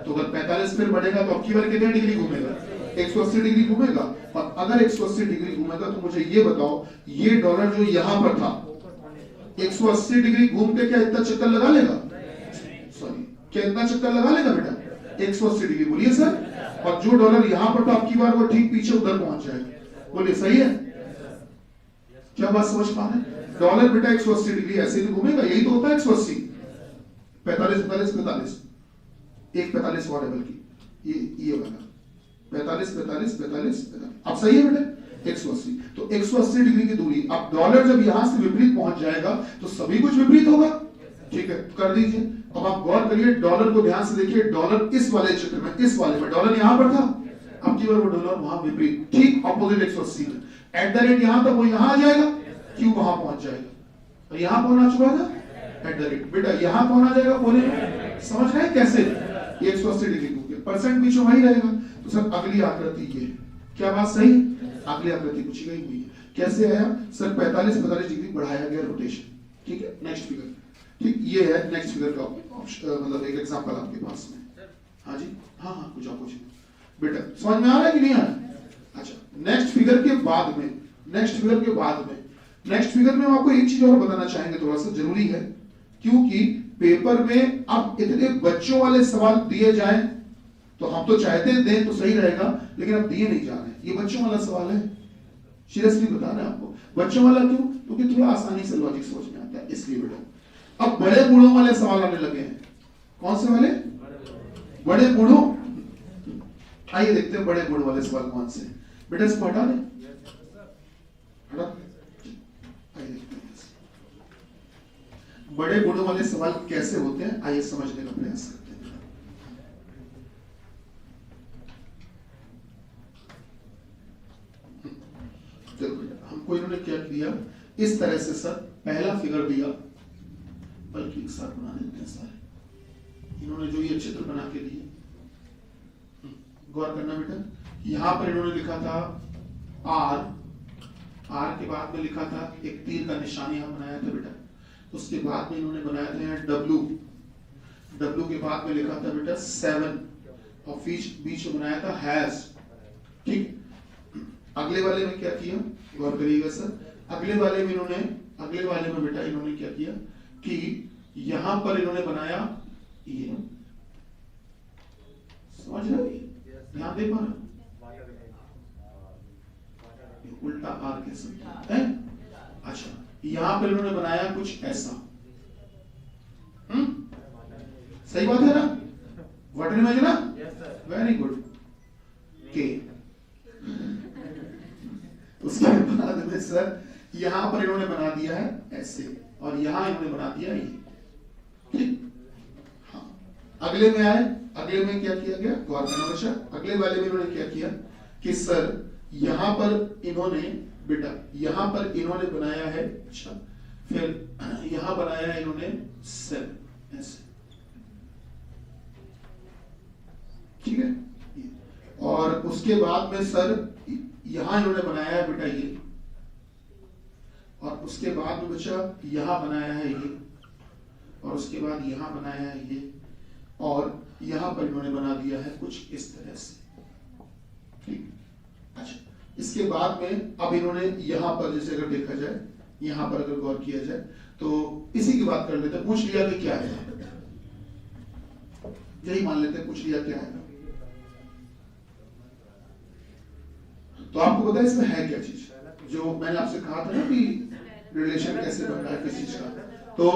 तो अगर 45 फिर बढ़ेगा तो अब की बार कितने डिग्री घूमेगा? 180 डिग्री घूमेगा। और अगर 180 डिग्री घूमेगा तो मुझे ये बताओ, ये डॉलर जो यहां पर था 180 डिग्री घूम के क्या इतना चक्कर लगा लेगा? सॉरी, क्या इतना चक्कर लगा लेगा बेटा? 180 डिग्री, बोलिए सर। और जो डॉलर यहां पर था अब की बार वो ठीक पीछे उधर पहुंच जाएगा, बोलिए सही है? क्या बात समझ पा रहे हैं? डॉलर बेटा 180 डिग्री ऐसे ही घूमेगा, यही तो होता है 180। 45, 45, 45, एक 45 और है बल्कि ये वाला 45, 45, 45, 45। अब सही है बेटा? 180। तो 180 डिग्री की दूरी, अब डॉलर जब यहां से विपरीत पहुंच जाएगा तो सभी कुछ विपरीत होगा, ठीक है? कर दीजिए। अब आप गौर करिए, डॉलर को ध्यान से देखिए, डॉलर इस वाले चित्र में, इस वाले में डॉलर यहां पर था, अब की बार वो डॉलर वहां विपरीत, ठीक ऑपोजिट 180 में। एट द रेट यहां तक वो यहां आ जाएगा, क्यों वहां पहुंच जाएगा, और यहां पहुंच चुका था एट द रेट, बेटा यहां पहुंच जाएगा। बोले समझ रहे हैं कैसे? 180 डिग्री घूम के परसेंट पीछे वही रहेगा। तो सर अगली आकृति ये, क्या बात सही? अगली आकृति पूछी गई हुई है, कैसे आया सर? 45, 45 डिग्री बढ़ाया गया रोटेशन, ठीक है? नेक्स्ट फिगर, ठीक, ये है नेक्स्ट फिगर का मतलब एक एग्जांपल आपके पास में। हाँ जी, हाँ हाँ, कुछ आप पूछिए बेटा, समझ में आ रहा है कि नहीं आ रहा? अच्छा, नेक्स्ट फिगर के बाद में, नेक्स्ट फिगर के बाद में, नेक्स्ट फिगर में हम आपको एक चीज और बताना चाहेंगे, थोड़ा सा जरूरी है, क्योंकि पेपर में अब इतने बच्चों वाले सवाल दिए जाएं तो हम तो चाहते हैं दें तो सही रहेगा, लेकिन अब दिए नहीं जा रहे हैं। ये बच्चों वाला सवाल है, सीरियसली बता रहे हैं आपको। बच्चों वाला क्यों? क्योंकि थोड़ा आसानी से लॉजिक सोच में आता है, इसलिए बेटा। अब बड़े बूढ़ों वाले सवाल आने लगे हैं। कौन से वाले? बड़े बूढ़ों। आइए देखते हैं बड़े बूढ़ों वाले सवाल कौन से। बेटा इसको हटा दें, हटा, आइए देखते हैं बड़े बूढ़ों वाले सवाल कैसे होते हैं, आइए समझने का प्रयास करते हैं। हमको इन्होंने क्या किया, इस तरह से सर पहला फिगर दिया, बल्कि एक साथ बना देते हैं सारे। इन्होंने जो ये चित्र बना के दिए, गौर करना बेटा, यहां पर इन्होंने लिखा था आर, आर के बाद में लिखा था एक तीर का निशान यहां बनाया था बेटा। उसके बाद में इन्होंने बनाया था यहाँ डब्लू, डब्लू के बाद में लिखा था बेटा 7, और बीच में बनाया था हैज, ठीक। अगले वाले में क्या किया, गौर करिएगा सर, अगले वाले में बेटा इन्होंने क्या किया कि यहां पर इन्होंने बनाया ये, समझ रहे हो? ध्यान दे पा रहे, उल्टा आर कह सकते हैं। अच्छा, यहां पर इन्होंने बनाया कुछ ऐसा, सही बात है ना? व्हाट एन इमेज ना? Very good. के उसके बाद में सर यहां पर इन्होंने बना दिया है ऐसे, और यहां इन्होंने बना दिया ये, ठीक। हाँ, अगले में आए, अगले में क्या किया गया, गौर करना बेटा। अगले वाले में इन्होंने क्या किया कि सर यहां पर इन्होंने बेटा, यहां पर इन्होंने बनाया है, अच्छा, फिर यहां बनाया है इन्होंने 7 ऐसे, ठीक है। और उसके बाद में सर यहां इन्होंने बनाया है बेटा ये, और उसके बाद में बच्चा यहां बनाया है ये, और उसके बाद यहाँ बनाया है ये, और यहाँ पर इन्होंने बना दिया है कुछ इस तरह से, ठीक। अच्छा, इसके बाद में अब इन्होंने यहाँ पर जैसे अगर देखा जाए, यहाँ पर अगर गौर किया जाए तो इसी की बात कर लेते हैं। पूछ लिया कि क्या है, यही मान लेते हैं, पूछ लिया क्या है, तो आपको पता है इसमें है क्या चीज, जो मैंने आपसे कहा था ना कि रिलेशन कैसे बनता है किस चीज का। तो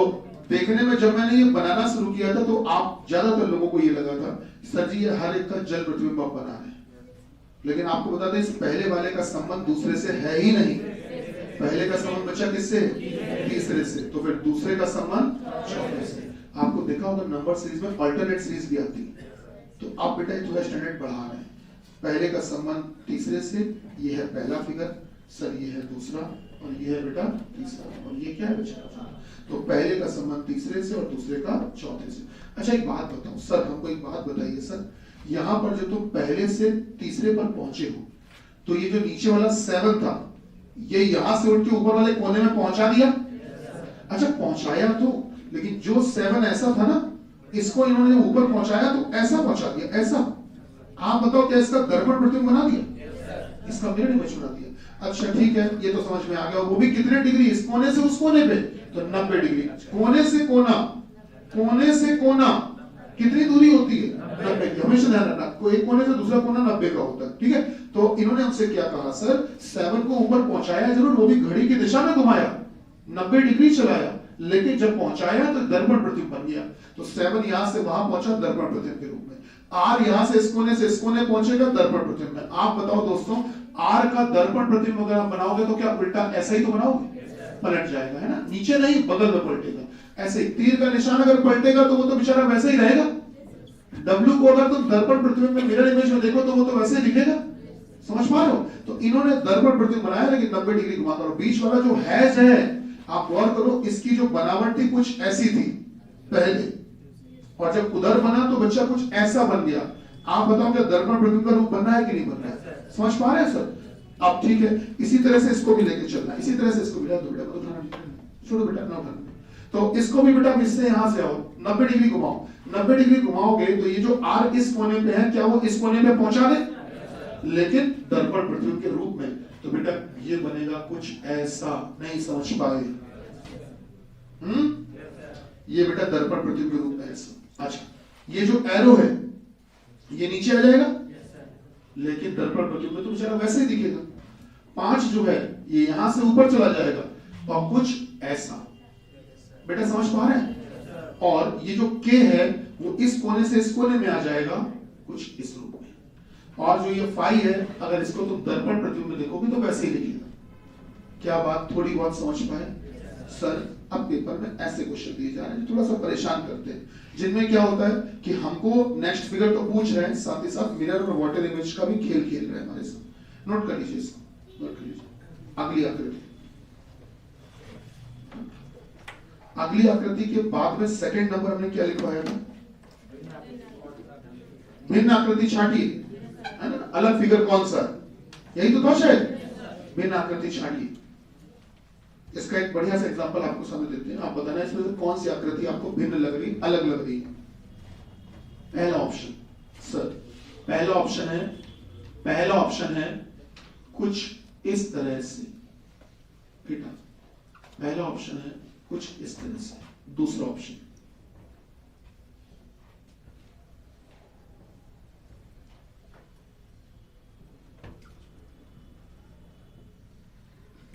देखने में जब मैंने ये बनाना शुरू किया था तो आप ज्यादातर लोगों को ये लगा था सर जी ये हर एक का जल प्रतिबिंब आप बना रहे हैं, लेकिन आपको बता दें इस पहले वाले का संबंध दूसरे से है ही नहीं। पहले का संबंध बचा किससे, तीसरे से, तो फिर दूसरे का संबंध चौथे से। आपको देखा होगा नंबर सीरीज में अल्टरनेट सीरीज भी आती है, तो आप बेटा थोड़ा स्टैंडर्ड बढ़ा रहे हैं। पहले का संबंध तीसरे से, ये है पहला फिगर सर, ये है दूसरा, और ये है बेटा तीसरा, और ये क्या है बच्चा, तो पहले का संबंध तीसरे से और दूसरे का चौथे से। अच्छा एक बात बताओ सर, हमको एक बात बताइए सर, यहाँ पर जो तुम पहले से तीसरे पर पहुंचे हो, तो ये जो नीचे वाला 7 था, ये यहां से उठ के ऊपर वाले कोने में पहुंचा दिया। अच्छा पहुंचाया तो, लेकिन जो 7 ऐसा था ना, इसको इन्होंने ऊपर पहुंचाया तो ऐसा पहुंचा दिया, ऐसा। आप बताओ क्या इसका दर्पण प्रतिबिंब बना दिया, इसका मिरर इमेज बना दिया। अच्छा ठीक है, ये तो समझ में आ गया, वो भी कितने डिग्री, इस कोने से उस कोने पे, तो 90 डिग्री। कोने से कोना, कोने से कोना कितनी दूरी होती है, 90 की। हमेशा ध्यान रखना, कोई एक कोने से दूसरा कोना 90 का होता है, ठीक है। तो इन्होंने हमसे क्या कहा सर, 7 को ऊपर पहुंचाया जरूर, वो भी घड़ी की दिशा में घुमाया, 90 डिग्री चलाया, लेकिन जब पहुंचाया तो दर्पण प्रतिबिंब बन गया। तो 7 यहां से वहां पहुंचा दर्पण प्रतिबिंब के रूप में, R यहां से इस कोने पहुंचेगा दर्पण प्रतिबिंब में। आप बताओ दोस्तों, R का दर्पण प्रतिबिंब अगर आप बनाओगे तो क्या उल्टा ऐसा ही तो बनाओगे, पलट जाएगा, है ना, नीचे नहीं बगल में पलटेगा। ऐसे तीर का निशान अगर पलटेगा तो वो तो बेचारा वैसे ही रहेगा। W को अगर तुम दर्पण प्रतिबिंब में मिरर इमेज में देखो तो वो तो वैसे ही दिखेगा, समझ पा रहे हो। तो इन्होंने दर्पण प्रतिबिंब बनाया, लेकिन 90 डिग्री घुमाकर, और बीच वाला जो हैज है, आप गौर करो, इसकी जो बनावट थी कुछ ऐसी थी पहले, और जब उधर बना तो बच्चा कुछ ऐसा बन गया। आप बताओ क्या दर्पण प्रतिबिंब का रूप बन रहा है कि नहीं बन रहा है, समझ पा रहे हैं सर। अब ठीक है, इसी तरह से इसको भी लेके चलना, इसी तरह से इसको भी छोड़ो बेटा, ना उठाना। तो इसको भी बेटा इससे यहां से आओ, 90 डिग्री घुमाओ, 90 डिग्री घुमाओगे तो ये जो R इस कोने पे है, क्या वो इस कोने पे पहुंचा दे, लेकिन दर्पण प्रतिबिंब के रूप में। तो बेटा ये बनेगा कुछ ऐसा, नहीं समझ पाए, ये बेटा दर्पण प्रतिबिंब के रूप में ऐसा। अच्छा ये जो एरो है ये नीचे आ जाएगा, लेकिन दर्पण प्रतिबिंब में तो बेचारा वैसे ही दिखेगा। 5 जो है ये यहां से ऊपर चला जाएगा, और कुछ ऐसा, बेटा समझ पा रहे हैं। और ये जो K है वो इस कोने से इस कोने में आ जाएगा, कुछ इस रूप में। और जो ये फाई है, अगर इसको तुम दर्पण प्रतिबिंब में देखोगे तो वैसे ही दिखेगा। क्या बात थोड़ी बहुत समझ पाए सर। अब पेपर में ऐसे क्वेश्चन दिए जा रहे हैं थोड़ा सा परेशान करते हैं, जिनमें क्या होता है कि हमको नेक्स्ट फिगर तो पूछ रहे हैं, साथ ही साथ मिरर और वाटर इमेज का भी खेल खेल रहे हैं हमारे साथ। नोट कर लीजिए इसको, नोट कर लीजिए। अगली आकृति, अगली आकृति के बाद में सेकंड नंबर हमने क्या लिखवाया था, भिन्न आकृति छांटिए, है ना। अलग फिगर कौन सा, यही तो था शायद, भिन्न आकृति छांटिए। इसका एक बढ़िया सा एग्जांपल आपको समझ देते हैं, आप बताना इसमें से कौन सी आकृति आपको भिन्न लग रही, अलग लग रही है। पहला ऑप्शन सर, पहला ऑप्शन है कुछ इस तरह से, ठीक है, पहला ऑप्शन है कुछ इस तरह से। दूसरा ऑप्शन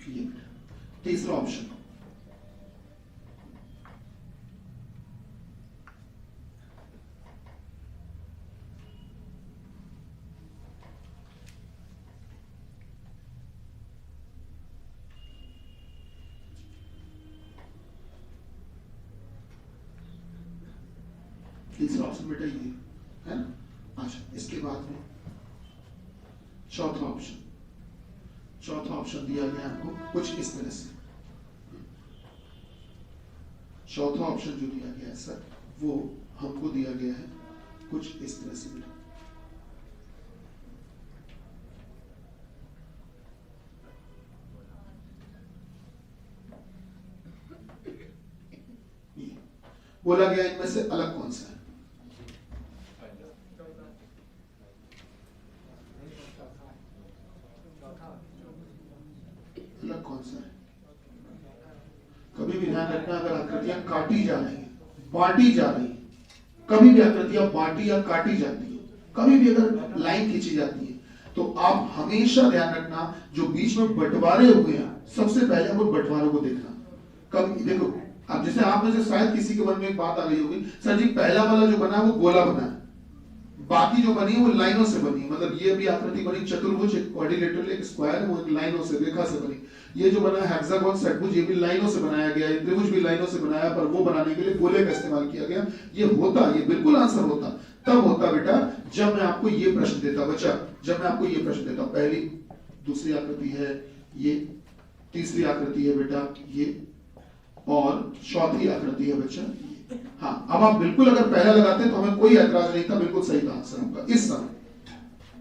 ये, तीसरा ऑप्शन बेटा ये है ना। अच्छा इसके बाद में चौथा ऑप्शन दिया गया हमको कुछ इस तरह से। चौथा ऑप्शन जो दिया गया है सर, वो हमको दिया गया है कुछ इस तरह से बेटा। बोला गया इनमें से अलग कौन सा है? अलग कौन सा है? कभी भी ध्यान रखना, अगर आकृतियां काटी जा रही है, बांटी जा रही है, कभी भी आकृतियां बांटी या काटी जाती है, कभी भी अगर लाइन खींची जाती है, तो आप हमेशा ध्यान रखना जो बीच में बंटवारे हुए हैं, सबसे पहले वो बंटवारों को देखना। कभी देखो, अब जैसे आप में से शायद किसी के मन में एक बात आ गई होगी, सर जी पहला वाला जो बना वो गोला बना है, बाकी जो बनी वो लाइनों से बनी, मतलब ये भी आकृति बनी चतुर्भुज, एक क्वाड्रिलेटरल, एक स्क्वायर, वो लाइनों से, रेखा से बनी। ये जो बना हेक्सागोन, षटभुज, ये भी लाइनों से बनाया गया, ये त्रिभुज भी लाइनों से बनाया, पर वो बनाने के लिए गोले का इस्तेमाल किया गया। ये होता, ये बिल्कुल आंसर होता तब होता बेटा जब मैं आपको ये प्रश्न देता बच्चा, जब मैं आपको ये प्रश्न देता, पहली दूसरी आकृति है ये, तीसरी आकृति है बेटा ये, और चौथी आकृति है बच्चा ये। हाँ, अब आप बिल्कुल अगर पहला लगाते तो हमें कोई ऐतराज नहीं था, बिल्कुल सही था आंसर आपका इस समय,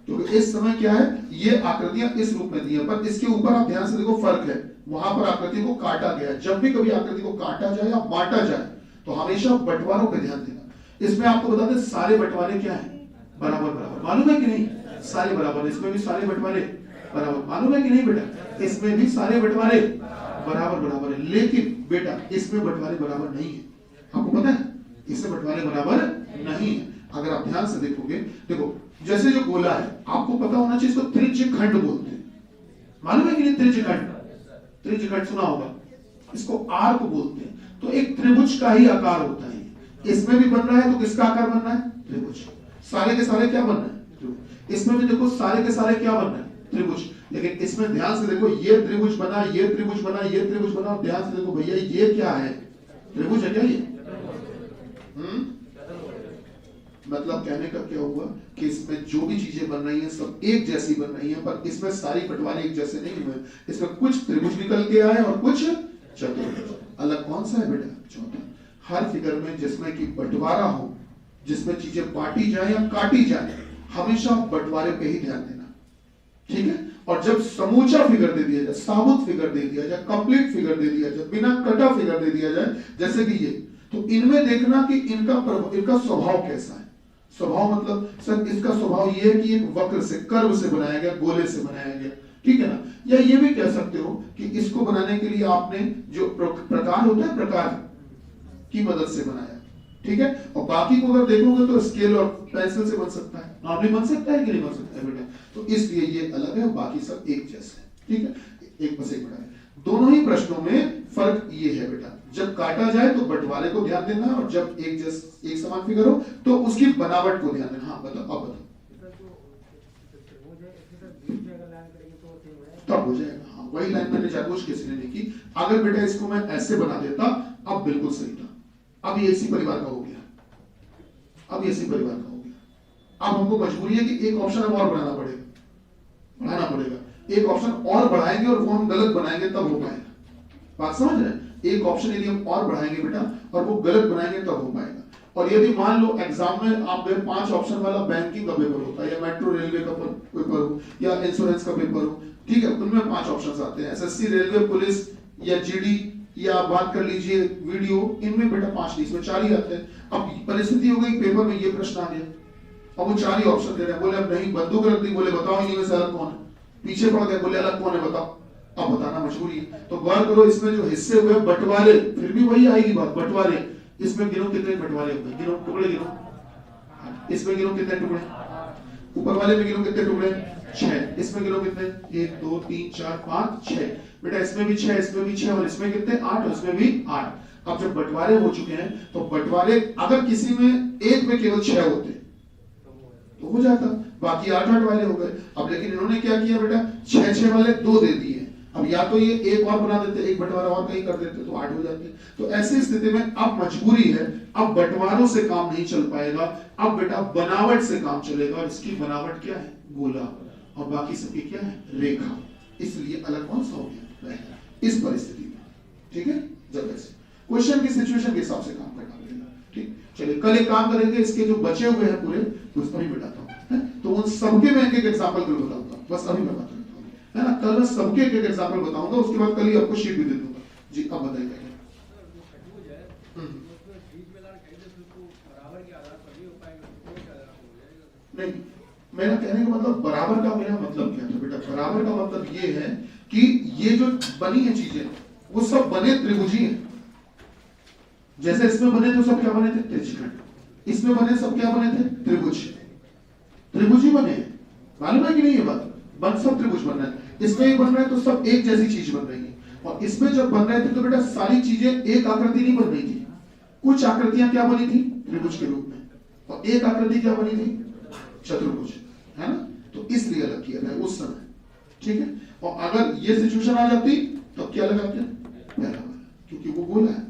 क्योंकि इस समय क्या है, ये आकृतियां इस रूप में दी है, पर इसके ऊपर आप ध्यान से देखो फर्क है, वहां पर आकृति को काटा गया है। जब भी कभी आकृति को काटा जाए या बांटा जाए तो हमेशा बंटवारों पर ध्यान देना। इसमें आपको बता दें सारे बंटवारे क्या है, बराबर बराबर, मालूम है कि नहीं? सारे बराबर, इसमें भी सारे बंटवारे बराबर, मालूम है कि नहीं बेटा? इसमें भी सारे बंटवारे बराबर बराबर है, लेकिन बेटा इसमें बंटवारे बराबर नहीं है। आपको पता है इसमें बंटवारे बराबर नहीं है। अगर आप ध्यान से देखोगे, देखो जैसे जो गोला है, आपको पता होना चाहिए इसको त्रिज्यखंड बोलते हैं, मालूम है कि नहीं? त्रिज्यखंड, त्रिज्यखंड सुना होगा, इसको आर्क बोलते हैं। तो एक त्रिभुज का ही आकार होता है, इसमें भी बन रहा है तो किसका आकार बन रहा है? त्रिभुज। सारे के सारे क्या बन रहे हैं? त्रिभुज। इसमें भी देखो सारे के सारे क्या बन रहे हैं? त्रिभुज। लेकिन इसमें ध्यान से देखो, ये त्रिभुज बना, ये त्रिभुज बना, ये त्रिभुज बना, और ध्यान से देखो भैया ये क्या है? त्रिभुज है क्या ये? मतलब कहने का क्या हुआ कि इसमें जो भी चीजें बन रही हैं सब एक जैसी बन रही हैं, पर इसमें सारी बंटवारे एक जैसे नहीं हुए। इसमें कुछ त्रिभुज निकल के आए और कुछ चतुर्भुज। अलग कौन सा है बेटा? चौथा। हर फिगर में जिसमें कि बंटवारा हो, जिसमें चीजें बांटी जाए या काटी जाए, हमेशा बंटवारे पे ही ध्यान देना, ठीक है? और जब समूचा फिगर दे दिया जाए, साबुत फिगर दे दिया जाए, कंप्लीट फिगर दे दिया जाए, बिना कटा फिगर दे दिया जाए, जैसे कि ये, तो इनमें देखना कि इनका स्वभाव कैसा है। स्वभाव मतलब सर इसका स्वभाव ये है कि एक वक्र से, कर्व से बनाया गया, गोले से बनाया गया, ठीक है ना? या ये भी कह सकते हो कि इसको बनाने के लिए आपने जो प्रकार होता है, प्रकार की मदद से बनाया, ठीक है? और बाकी को अगर देखोगे तो स्केल और पेंसिल से बन सकता है, नॉर्मली बन सकता है कि नहीं बन सकता है बेटा? तो इसलिए ये अलग है, बाकी सब एक जैसे है, ठीक है? एक बस एक बड़ा है। दोनों ही प्रश्नों में फर्क ये है बेटा, जब काटा जाए तो बंटवारे को ध्यान देना, और जब एक समान फिगर हो तो उसकी बनावट को ध्यान देना। हाँ बताओ, अब बताओ। तब हो जाएगा, हाँ वही लाइन मैंने जानबूझ के इसलिए नहीं की। अगर बेटा इसको मैं ऐसे बना देता, अब बिल्कुल सही था। अब ये इसी परिवार का हो गया, अब ये इसी परिवार का हो गया। अब हमको मजबूरी है कि एक ऑप्शन और बढ़ाना पड़ेगा, एक ऑप्शन और बढ़ाएंगे और वो हम गलत बनाएंगे तब हो पाएगा। बात समझ रहे हैं? एक ऑप्शन यदि हम और बढ़ाएंगे बेटा और वो गलत बनाएंगे तब हो पाएगा। और यदि मान लो एग्जाम में आप 5 ऑप्शन वाला बैंकिंग का पेपर होता है, या मेट्रो रेलवे का पेपर हो, या इंश्योरेंस का पेपर हो, ठीक है, उनमें 5 ऑप्शन आते हैं। एसएससी, रेलवे, पुलिस या जीडी, या बात कर लीजिए वीडियो, इनमें बेटा 5 नहीं, इसमें 4 ही आते हैं। अब परिस्थिति हो गई पेपर में ये प्रश्न आ गया, अब वो 4 ही ऑप्शन दे रहे हैं। बोले अब नहीं, बंदूक रख दी, बोले बताओ इनमें से अलग कौन है? पीछे पड़ गए, बोले अलग कौन है बताओ। अब बताना मजबूरी है। तो गौर करो, इसमें जो हिस्से हुए बंटवारे, फिर भी वही आएगी बात, बंटवारे। इसमें गिनो कितने बंटवारे हुए, गिनो टुकड़े गिनो। इसमें गिनो कितने टुकड़े, ऊपर वाले में गिनो कितने टुकड़े, 6। इसमें गिनो कितने, 1 2 3 4 5 6। बेटा इसमें भी 6, इसमें भी 6, और इसमें कितने, 8, और इसमें भी 8। अब जब बंटवारे हो चुके हैं तो बंटवारे अगर किसी में एक में केवल 6 होते तो हो जाता, बाकी 8-8 वाले हो गए। अब लेकिन इन्होंने क्या किया बेटा, 6-6 वाले 2 दे दिए। अब या तो ये एक और बना देते, एक बंटवारा और कहीं कर देते तो 8 हो जाते। तो ऐसी स्थिति में अब मजबूरी है, अब बंटवारों से काम नहीं चल पाएगा, अब बेटा बनावट से काम चलेगा। और इसकी बनावट क्या है, गोला, और बाकी सबकी क्या है, रेखा। इसलिए अलग कौन सा हो गया, इस परिस्थिति में, ठीक है? जब ऐसे क्वेश्चन की सिचुएशन के हिसाब से काम करना पड़ेगा, ठीक? चलिए कल एक काम करेंगे, इसके जो बचे हुए हैं पूरे उस पर ही बताता हूँ, तो उन सबके मैं एक एग्जाम्पल कर बताऊंगा, बस अभी मैं बता देता हूँ, है ना? कल मैं सबके एक एग्जाम्पल बताऊंगा, उसके बाद कल ही आपको शीट भी दे दूंगा। जी अब बताइए क्या? नहीं, मेरा कहने का मतलब बराबर का मेरा मतलब क्या था बेटा? बराबर का मतलब ये है कि ये जो बनी है चीजें वो सब बने त्रिभुजी हैं। जैसे इसमें बने तो सब क्या बने थे? त्रिज्यखंड। इसमें बने सब क्या बने थे? त्रिभुज। त्रिभुजी बने हैं, मालूम है कि नहीं? ये बात बन सब त्रिभुज बन रहा है। इसमें एक बन रहा है तो सब एक जैसी चीज बन रही है। और इसमें जब बन रहे थे तो बेटा सारी चीजें एक आकृति नहीं बन रही थी। कुछ आकृतियां क्या बनी थी? त्रिभुज के रूप में, और एक आकृति क्या बनी थी? चतुर्भुज, है ना? तो इसलिए अलग किया था उस समय, ठीक है? और अगर ये सिचुएशन आ जाती तो क्या लगाते? पहला वाला, क्योंकि वो बोला है।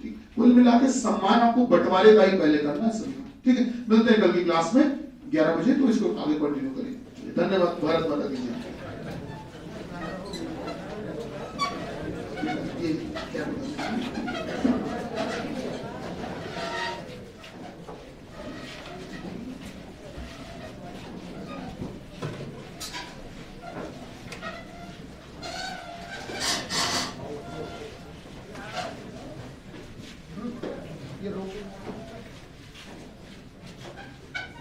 ठीक, कुल मिला के सम्मान आपको बंटवारे का ही पहले करना है सभी को, ठीक है? मिलते हैं कल की क्लास में 11 बजे, तो इसको आगे कंटिन्यू करेंगे। धन्यवाद। भारत माता की जय। ये क्या ये रोक